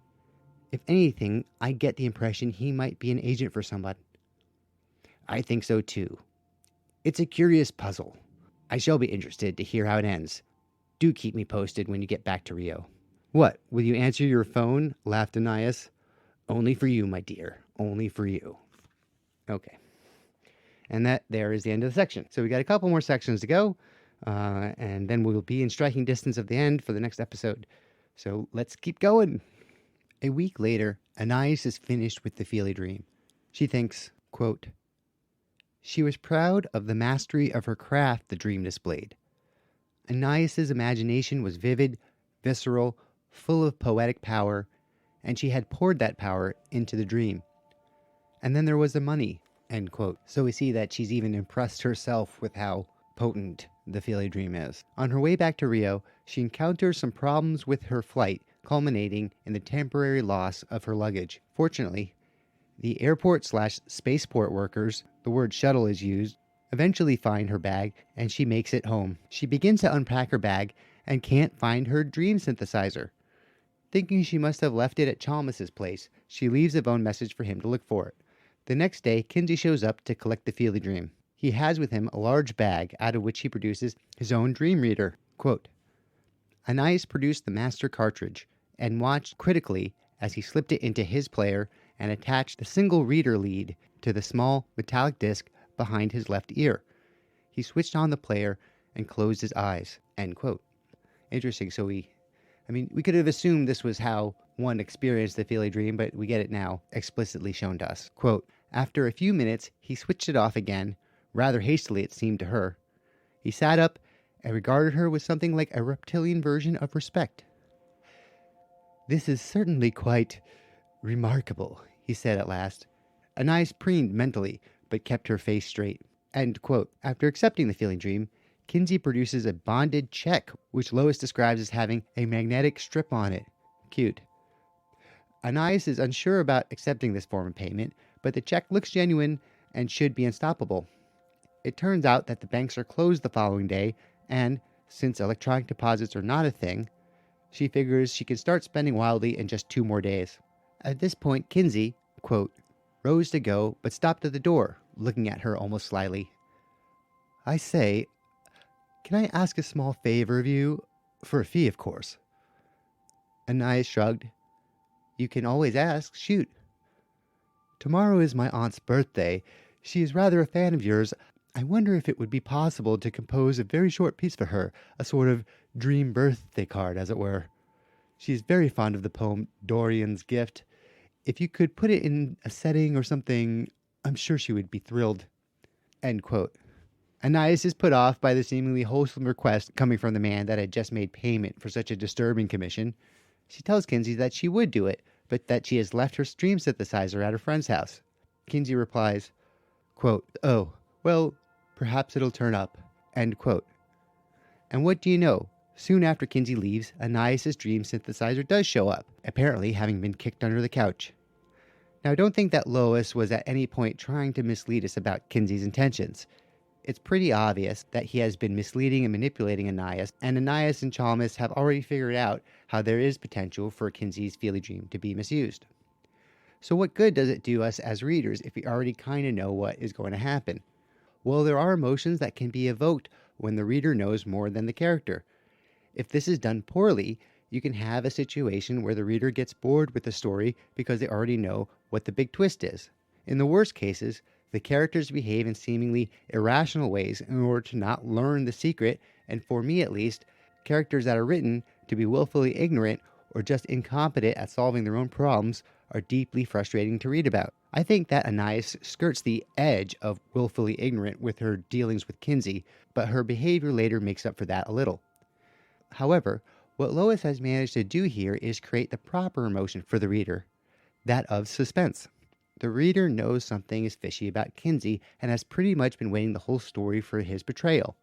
If anything, I get the impression he might be an agent for somebody. I think so too. It's a curious puzzle. I shall be interested to hear how it ends. Do keep me posted when you get back to Rio. What, will you answer your phone? Laughed Anais. Only for you, my dear. Only for you. Okay. And that there is the end of the section. So we got a couple more sections to go, and then we'll be in striking distance of the end for the next episode. So let's keep going. A week later, Anais is finished with the Feely Dream. She thinks, quote, She was proud of the mastery of her craft the dream displayed. Anais' imagination was vivid, visceral, full of poetic power, and she had poured that power into the dream. And then there was the money, end quote. So we see that she's even impressed herself with how potent the Feely dream is. On her way back to Rio, she encounters some problems with her flight, culminating in the temporary loss of her luggage. Fortunately, the airport/spaceport workers, the word shuttle is used, eventually find her bag and she makes it home. She begins to unpack her bag and can't find her dream synthesizer. Thinking she must have left it at Chalmers' place, she leaves a phone message for him to look for it. The next day, Kinsey shows up to collect the Feely dream. He has with him a large bag out of which he produces his own dream reader. Quote, Anais produced the master cartridge and watched critically as he slipped it into his player and attached the single reader lead to the small metallic disc behind his left ear. He switched on the player and closed his eyes. End quote. Interesting. So we could have assumed this was how one experienced the Feely dream, but we get it now explicitly shown to us. Quote, after a few minutes, he switched it off again, rather hastily it seemed to her. He sat up and regarded her with something like a reptilian version of respect. This is certainly quite remarkable, he said at last. Anais preened mentally, but kept her face straight. End quote. After accepting the Feely dream, Kinsey produces a bonded check, which Lois describes as having a magnetic strip on it. Cute. Anais is unsure about accepting this form of payment, but the check looks genuine and should be unstoppable. It turns out that the banks are closed the following day, and, since electronic deposits are not a thing, she figures she can start spending wildly in just 2 more days. At this point, Kinsey, quote, rose to go, but stopped at the door, looking at her almost slyly. I say, can I ask a small favor of you? For a fee, of course. Anais shrugged. You can always ask. Shoot. Tomorrow is my aunt's birthday. She is rather a fan of yours. I wonder if it would be possible to compose a very short piece for her, a sort of dream birthday card, as it were. She is very fond of the poem Dorian's Gift. If you could put it in a setting or something, I'm sure she would be thrilled. End quote. Anais is put off by the seemingly wholesome request coming from the man that had just made payment for such a disturbing commission. She tells Kinsey that she would do it, but that she has left her stream synthesizer at her friend's house. Kinsey replies, quote, oh, well, perhaps it'll turn up, end quote. And what do you know? Soon after Kinsey leaves, Anais' dream synthesizer does show up, apparently having been kicked under the couch. Now, don't think that Lois was at any point trying to mislead us about Kinsey's intentions. It's pretty obvious that he has been misleading and manipulating Anais, and Anais and Chalmers have already figured out how there is potential for Kinsey's Feely dream to be misused. So what good does it do us as readers if we already kind of know what is going to happen? Well, there are emotions that can be evoked when the reader knows more than the character. If this is done poorly, you can have a situation where the reader gets bored with the story because they already know what the big twist is. In the worst cases, the characters behave in seemingly irrational ways in order to not learn the secret, and for me at least, characters that are written to be willfully ignorant or just incompetent at solving their own problems are deeply frustrating to read about. I think that Anais skirts the edge of willfully ignorant with her dealings with Kinsey, but her behavior later makes up for that a little. However, what Lois has managed to do here is create the proper emotion for the reader, that of suspense. The reader knows something is fishy about Kinsey and has pretty much been waiting the whole story for his betrayal.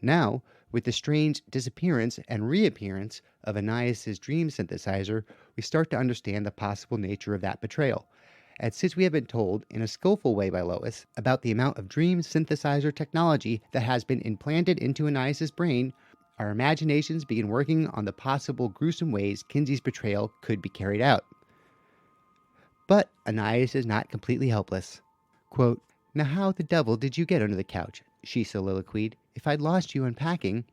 Now, with the strange disappearance and reappearance of Anais' dream synthesizer, we start to understand the possible nature of that betrayal. And since we have been told, in a skillful way by Lois, about the amount of dream synthesizer technology that has been implanted into Anais' brain, our imaginations begin working on the possible gruesome ways Kinsey's betrayal could be carried out. But Anais is not completely helpless. Quote, now how the devil did you get under the couch? She soliloquied. If I'd lost you unpacking,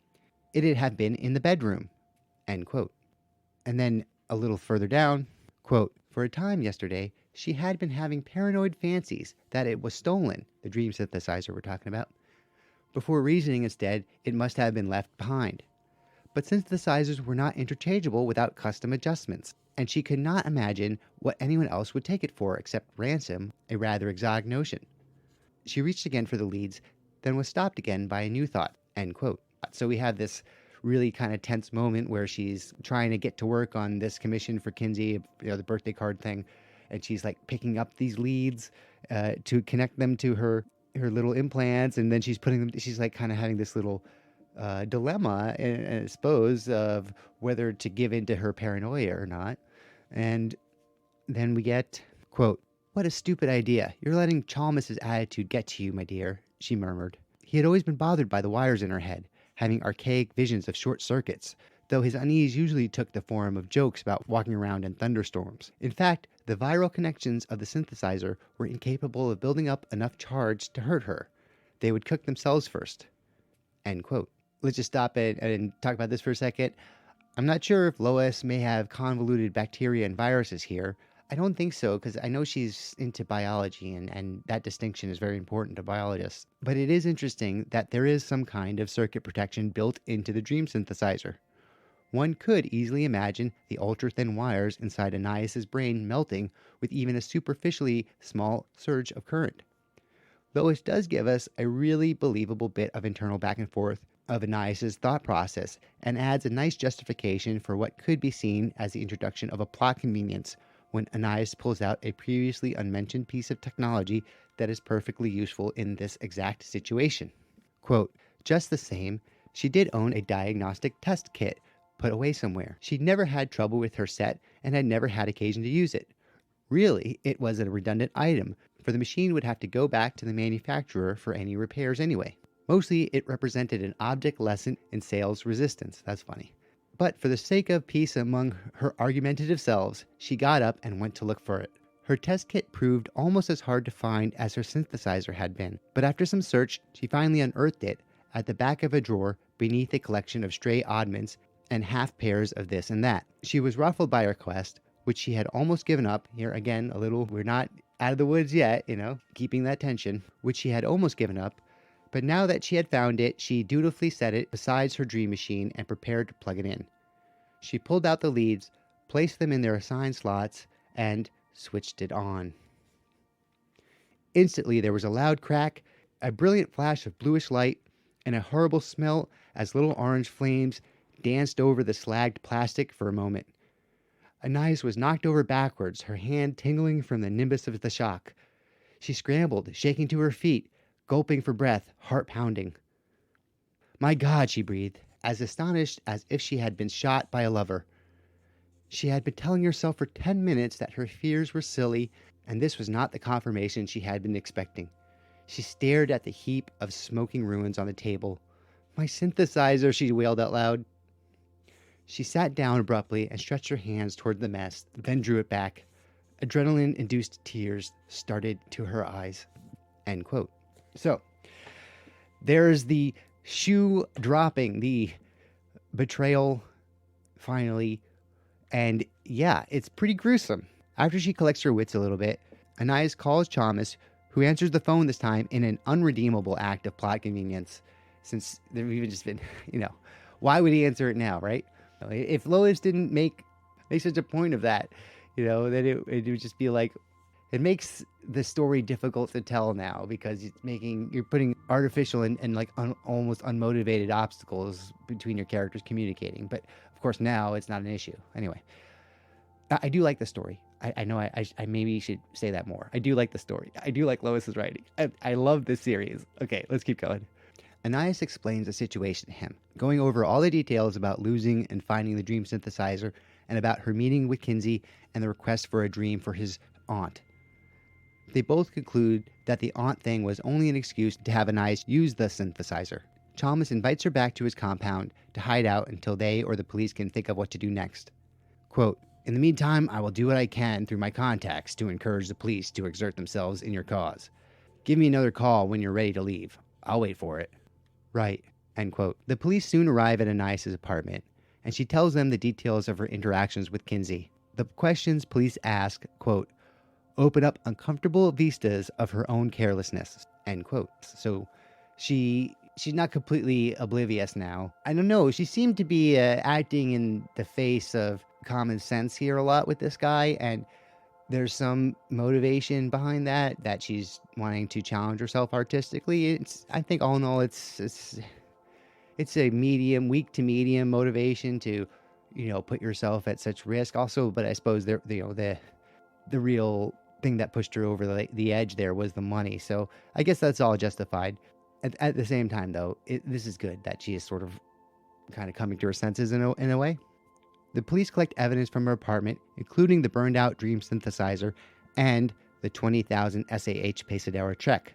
it'd have been in the bedroom. End quote. And then a little further down, quote, for a time yesterday, she had been having paranoid fancies that it was stolen, the dream synthesizer we're talking about, before reasoning instead it must have been left behind. But synthesizers were not interchangeable without custom adjustments, and she could not imagine what anyone else would take it for except ransom, a rather exotic notion. She reached again for the leads, then was stopped again by a new thought, end quote. So we have this really kind of tense moment where she's trying to get to work on this commission for Kinsey, the birthday card thing, and she's like picking up these leads to connect them to her little implants, and then she's like kind of having this little dilemma, I suppose, of whether to give in to her paranoia or not. And then we get, quote, "What a stupid idea. You're letting Chalmers' attitude get to you, my dear," she murmured. He had always been bothered by the wires in her head, having archaic visions of short circuits, though his unease usually took the form of jokes about walking around in thunderstorms. In fact, the viral connections of the synthesizer were incapable of building up enough charge to hurt her. They would cook themselves first. End quote. Let's just stop it and talk about this for a second. I'm not sure if Lois may have convoluted bacteria and viruses here. I don't think so, because I know she's into biology, and that distinction is very important to biologists. But it is interesting that there is some kind of circuit protection built into the dream synthesizer. One could easily imagine the ultra-thin wires inside Anais' brain melting with even a superficially small surge of current. Lois does give us a really believable bit of internal back and forth of Anais' thought process, and adds a nice justification for what could be seen as the introduction of a plot convenience when Anais pulls out a previously unmentioned piece of technology that is perfectly useful in this exact situation. Quote, "Just the same, she did own a diagnostic test kit put away somewhere. She'd never had trouble with her set and had never had occasion to use it. Really, it was a redundant item, for the machine would have to go back to the manufacturer for any repairs anyway. Mostly, it represented an object lesson in sales resistance." That's funny. But for the sake of peace among her argumentative selves, she got up and went to look for it. Her test kit proved almost as hard to find as her synthesizer had been, but after some search, she finally unearthed it at the back of a drawer beneath a collection of stray oddments and half pairs of this and that. She was ruffled by her quest, which she had almost given up. Here again, a little, we're not out of the woods yet, keeping that tension, which she had almost given up. But now that she had found it, she dutifully set it beside her dream machine and prepared to plug it in. She pulled out the leads, placed them in their assigned slots, and switched it on. Instantly, there was a loud crack, a brilliant flash of bluish light, and a horrible smell as little orange flames danced over the slagged plastic for a moment. Anais was knocked over backwards, her hand tingling from the nimbus of the shock. She scrambled, shaking to her feet, gulping for breath, heart pounding. "My God," she breathed, as astonished as if she had been shot by a lover. She had been telling herself for 10 minutes that her fears were silly, and this was not the confirmation she had been expecting. She stared at the heap of smoking ruins on the table. "My synthesizer," she wailed out loud. She sat down abruptly and stretched her hands toward the mess, then drew it back. Adrenaline-induced tears started to her eyes. End quote. So, there's the shoe dropping, the betrayal, finally. And yeah, it's pretty gruesome. After she collects her wits a little bit, Anais calls Chalmers, who answers the phone this time in an unredeemable act of plot convenience. Since they've even just been, why would he answer it now, right? If Lois didn't make such a point of that, then it would just be like, it makes the story difficult to tell now, because you're putting artificial and like almost unmotivated obstacles between your characters communicating. But of course now it's not an issue. Anyway, I do like the story. I know I maybe should say that more. I do like the story. I do like Lois's writing. I love this series. Okay, let's keep going. Anais explains the situation to him, going over all the details about losing and finding the dream synthesizer, and about her meeting with Kinsey and the request for a dream for his aunt. They both conclude that the aunt thing was only an excuse to have Anais use the synthesizer. Chalmers invites her back to his compound to hide out until they or the police can think of what to do next. Quote, "In the meantime, I will do what I can through my contacts to encourage the police to exert themselves in your cause. Give me another call when you're ready to leave. I'll wait for it." Right. End quote. The police soon arrive at Anais' apartment, and she tells them the details of her interactions with Kinsey. The questions police ask, quote, open up uncomfortable vistas of her own carelessness, end quote. So she's not completely oblivious now. I don't know. She seemed to be acting in the face of common sense here a lot with this guy. And there's some motivation behind that she's wanting to challenge herself artistically. I think all in all, it's a weak to medium motivation to, put yourself at such risk. Also, but I suppose the real thing that pushed her over the edge there was the money. So I guess that's all justified. At the same time, though, this is good that she is sort of kind of coming to her senses in a way. The police collect evidence from her apartment, including the burned out Dream synthesizer and the 20,000 SAH Pasadena check.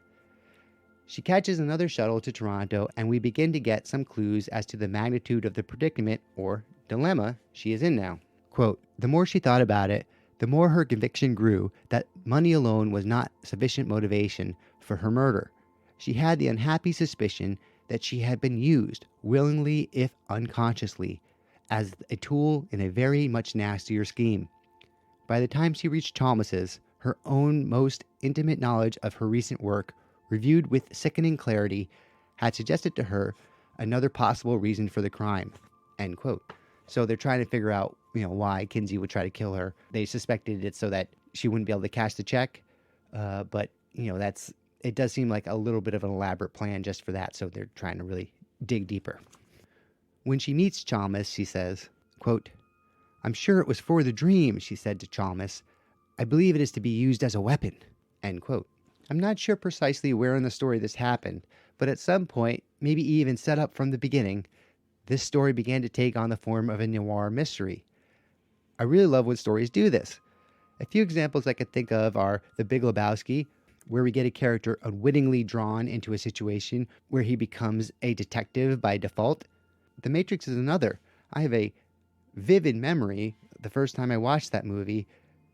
She catches another shuttle to Toronto, and we begin to get some clues as to the magnitude of the predicament, or dilemma, she is in now. Quote, the more she thought about it, the more her conviction grew that money alone was not sufficient motivation for her murder. She had the unhappy suspicion that she had been used, willingly if unconsciously, as a tool in a very much nastier scheme. By the time she reached Chalmers', her own most intimate knowledge of her recent work, reviewed with sickening clarity, had suggested to her another possible reason for the crime. End quote. So they're trying to figure out, why Kinsey would try to kill her. They suspected it so that she wouldn't be able to cash the check. But, it does seem like a little bit of an elaborate plan just for that. So they're trying to really dig deeper. When she meets Chalmers, she says, quote, I'm sure it was for the dream, she said to Chalmers. I believe it is to be used as a weapon. End quote. I'm not sure precisely where in the story this happened, but at some point, maybe even set up from the beginning, this story began to take on the form of a noir mystery. I really love when stories do this. A few examples I could think of are The Big Lebowski, where we get a character unwittingly drawn into a situation where he becomes a detective by default. The Matrix is another. I have a vivid memory, the first time I watched that movie,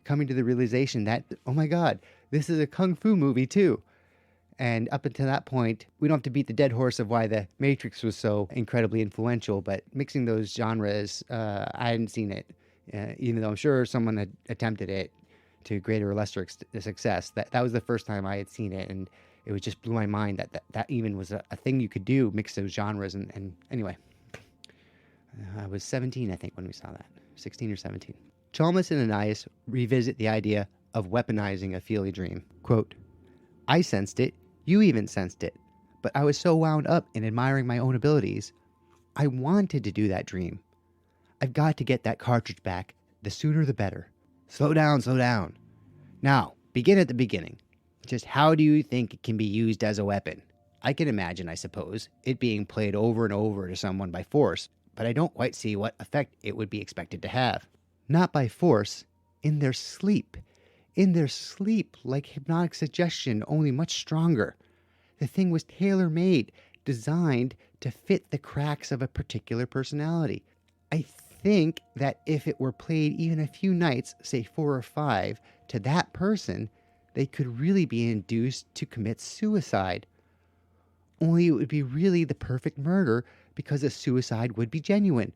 coming to the realization that, oh my God, this is a kung fu movie too. And up until that point, we don't have to beat the dead horse of why the Matrix was so incredibly influential, but mixing those genres, I hadn't seen it, even though I'm sure someone had attempted it to greater or lesser success. That was the first time I had seen it, and it was just blew my mind that even was a thing you could do, mix those genres. And anyway, I was 17, I think, when we saw that. 16 or 17. Chalmers and Anais revisit the idea of weaponizing a Feely dream. Quote, I sensed it, you even sensed it, but I was so wound up in admiring my own abilities, I wanted to do that dream. I've got to get that cartridge back, the sooner the better. Slow down, slow down. Now, begin at the beginning. Just how do you think it can be used as a weapon? I can imagine, I suppose, it being played over and over to someone by force, but I don't quite see what effect it would be expected to have. Not by force, in their sleep. In their sleep, like hypnotic suggestion, only much stronger. The thing was tailor-made, designed to fit the cracks of a particular personality. I think that if it were played even a few nights, say 4 or 5, to that person, they could really be induced to commit suicide. Only it would be really the perfect murder because the suicide would be genuine.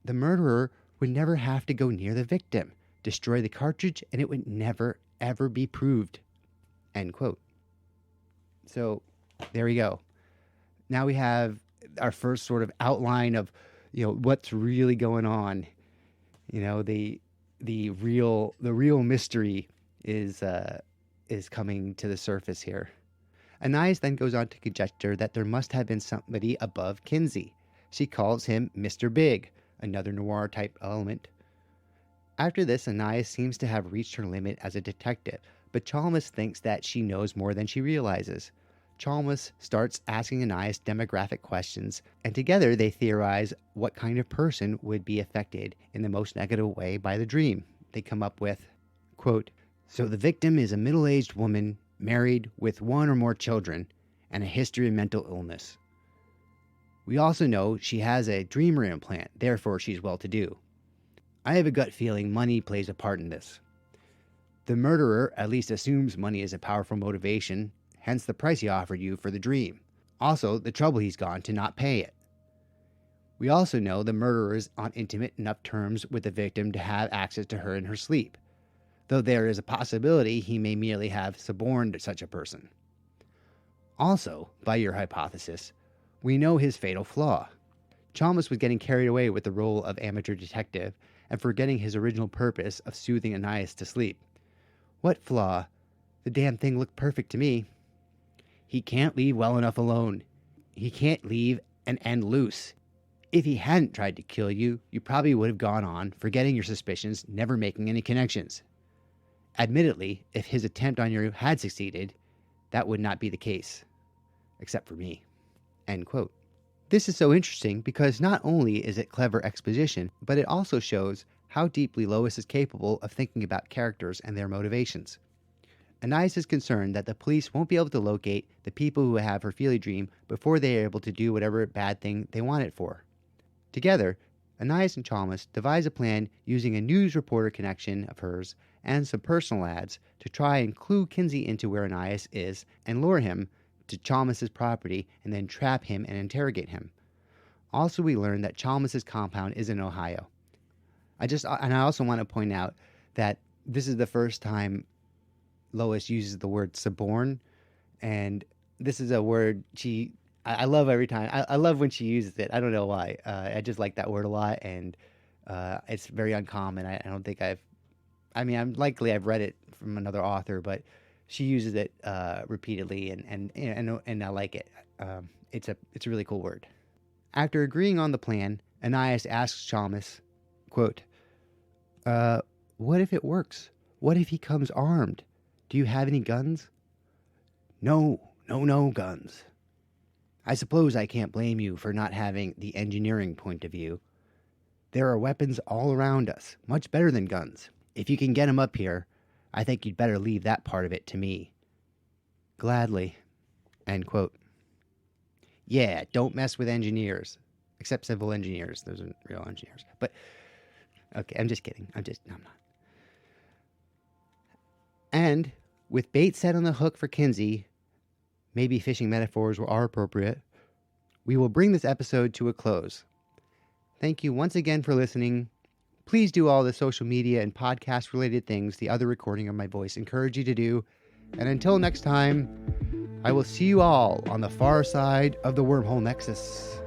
The murderer would never have to go near the victim, destroy the cartridge, and it would never, ever be proved. End quote. So there we go. Now we have our first sort of outline of, what's really going on. The real mystery is coming to the surface here. Anais then goes on to conjecture that there must have been somebody above Kinsey. She calls him Mr. Big, another noir-type element. After this, Anais seems to have reached her limit as a detective, but Chalmers thinks that she knows more than she realizes. Chalmers starts asking Anais demographic questions, and together they theorize what kind of person would be affected in the most negative way by the dream. They come up with, quote, so the victim is a middle-aged woman, married, with 1 or more children, and a history of mental illness. We also know she has a dreamer implant, therefore she's well-to-do. I have a gut feeling money plays a part in this. The murderer at least assumes money is a powerful motivation, hence the price he offered you for the dream. Also, the trouble he's gone to not pay it. We also know the murderer is on intimate enough terms with the victim to have access to her in her sleep, though there is a possibility he may merely have suborned such a person. Also, by your hypothesis, we know his fatal flaw. Chalmers was getting carried away with the role of amateur detective and forgetting his original purpose of soothing Anais to sleep. What flaw? The damn thing looked perfect to me. He can't leave well enough alone. He can't leave an end loose. If he hadn't tried to kill you, you probably would have gone on, forgetting your suspicions, never making any connections. Admittedly, if his attempt on you had succeeded, that would not be the case. Except for me. End quote. This is so interesting because not only is it clever exposition, but it also shows how deeply Lois is capable of thinking about characters and their motivations. Anais is concerned that the police won't be able to locate the people who have her feely dream before they are able to do whatever bad thing they want it for. Together, Anais and Chalmers devise a plan using a news reporter connection of hers and some personal ads to try and clue Kinsey into where Anais is and lure him to Chalmers' property and then trap him and interrogate him. Also, we learn that Chalmers' compound is in Ohio. I also want to point out that this is the first time Lois uses the word suborn, and this is a word I love every time. I love when she uses it. I don't know why. I just like that word a lot, and it's very uncommon. I don't think I've read it from another author, but she uses it repeatedly, and I like it. It's a really cool word. After agreeing on the plan, Anais asks Chalmers, quote, what if it works? What if he comes armed? Do you have any guns? No guns. I suppose I can't blame you for not having the engineering point of view. There are weapons all around us, much better than guns. If you can get 'em up here, I think you'd better leave that part of it to me. Gladly. End quote. Yeah, don't mess with engineers. Except civil engineers. Those are real engineers. But, okay, I'm just kidding. I'm not. And with bait set on the hook for Kinsey, maybe fishing metaphors are appropriate, we will bring this episode to a close. Thank you once again for listening. Please do all the social media and podcast-related things the other recording of my voice encourage you to do. And until next time, I will see you all on the far side of the wormhole nexus.